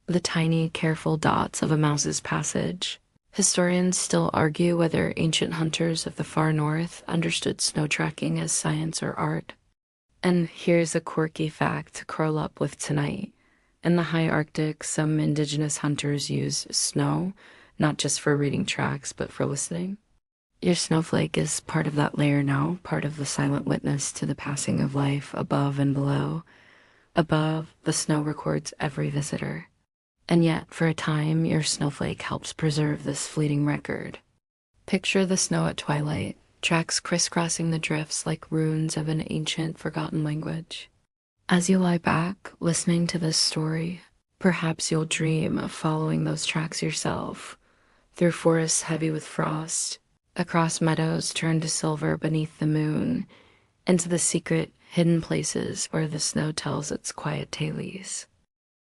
the tiny, careful dots of a mouse's passage. Historians still argue whether ancient hunters of the far north understood snow tracking as science or art. And here's a quirky fact to curl up with tonight. In the high Arctic, some indigenous hunters use snow, not just for reading tracks, but for listening. Your snowflake is part of that layer now, part of the silent witness to the passing of life above and below. Above, the snow records every visitor. And yet, for a time, your snowflake helps preserve this fleeting record. Picture the snow at twilight, tracks crisscrossing the drifts like runes of an ancient, forgotten language. As you lie back, listening to this story, perhaps you'll dream of following those tracks yourself, through forests heavy with frost, across meadows turned to silver beneath the moon, into the secret, hidden places where the snow tells its quiet tales.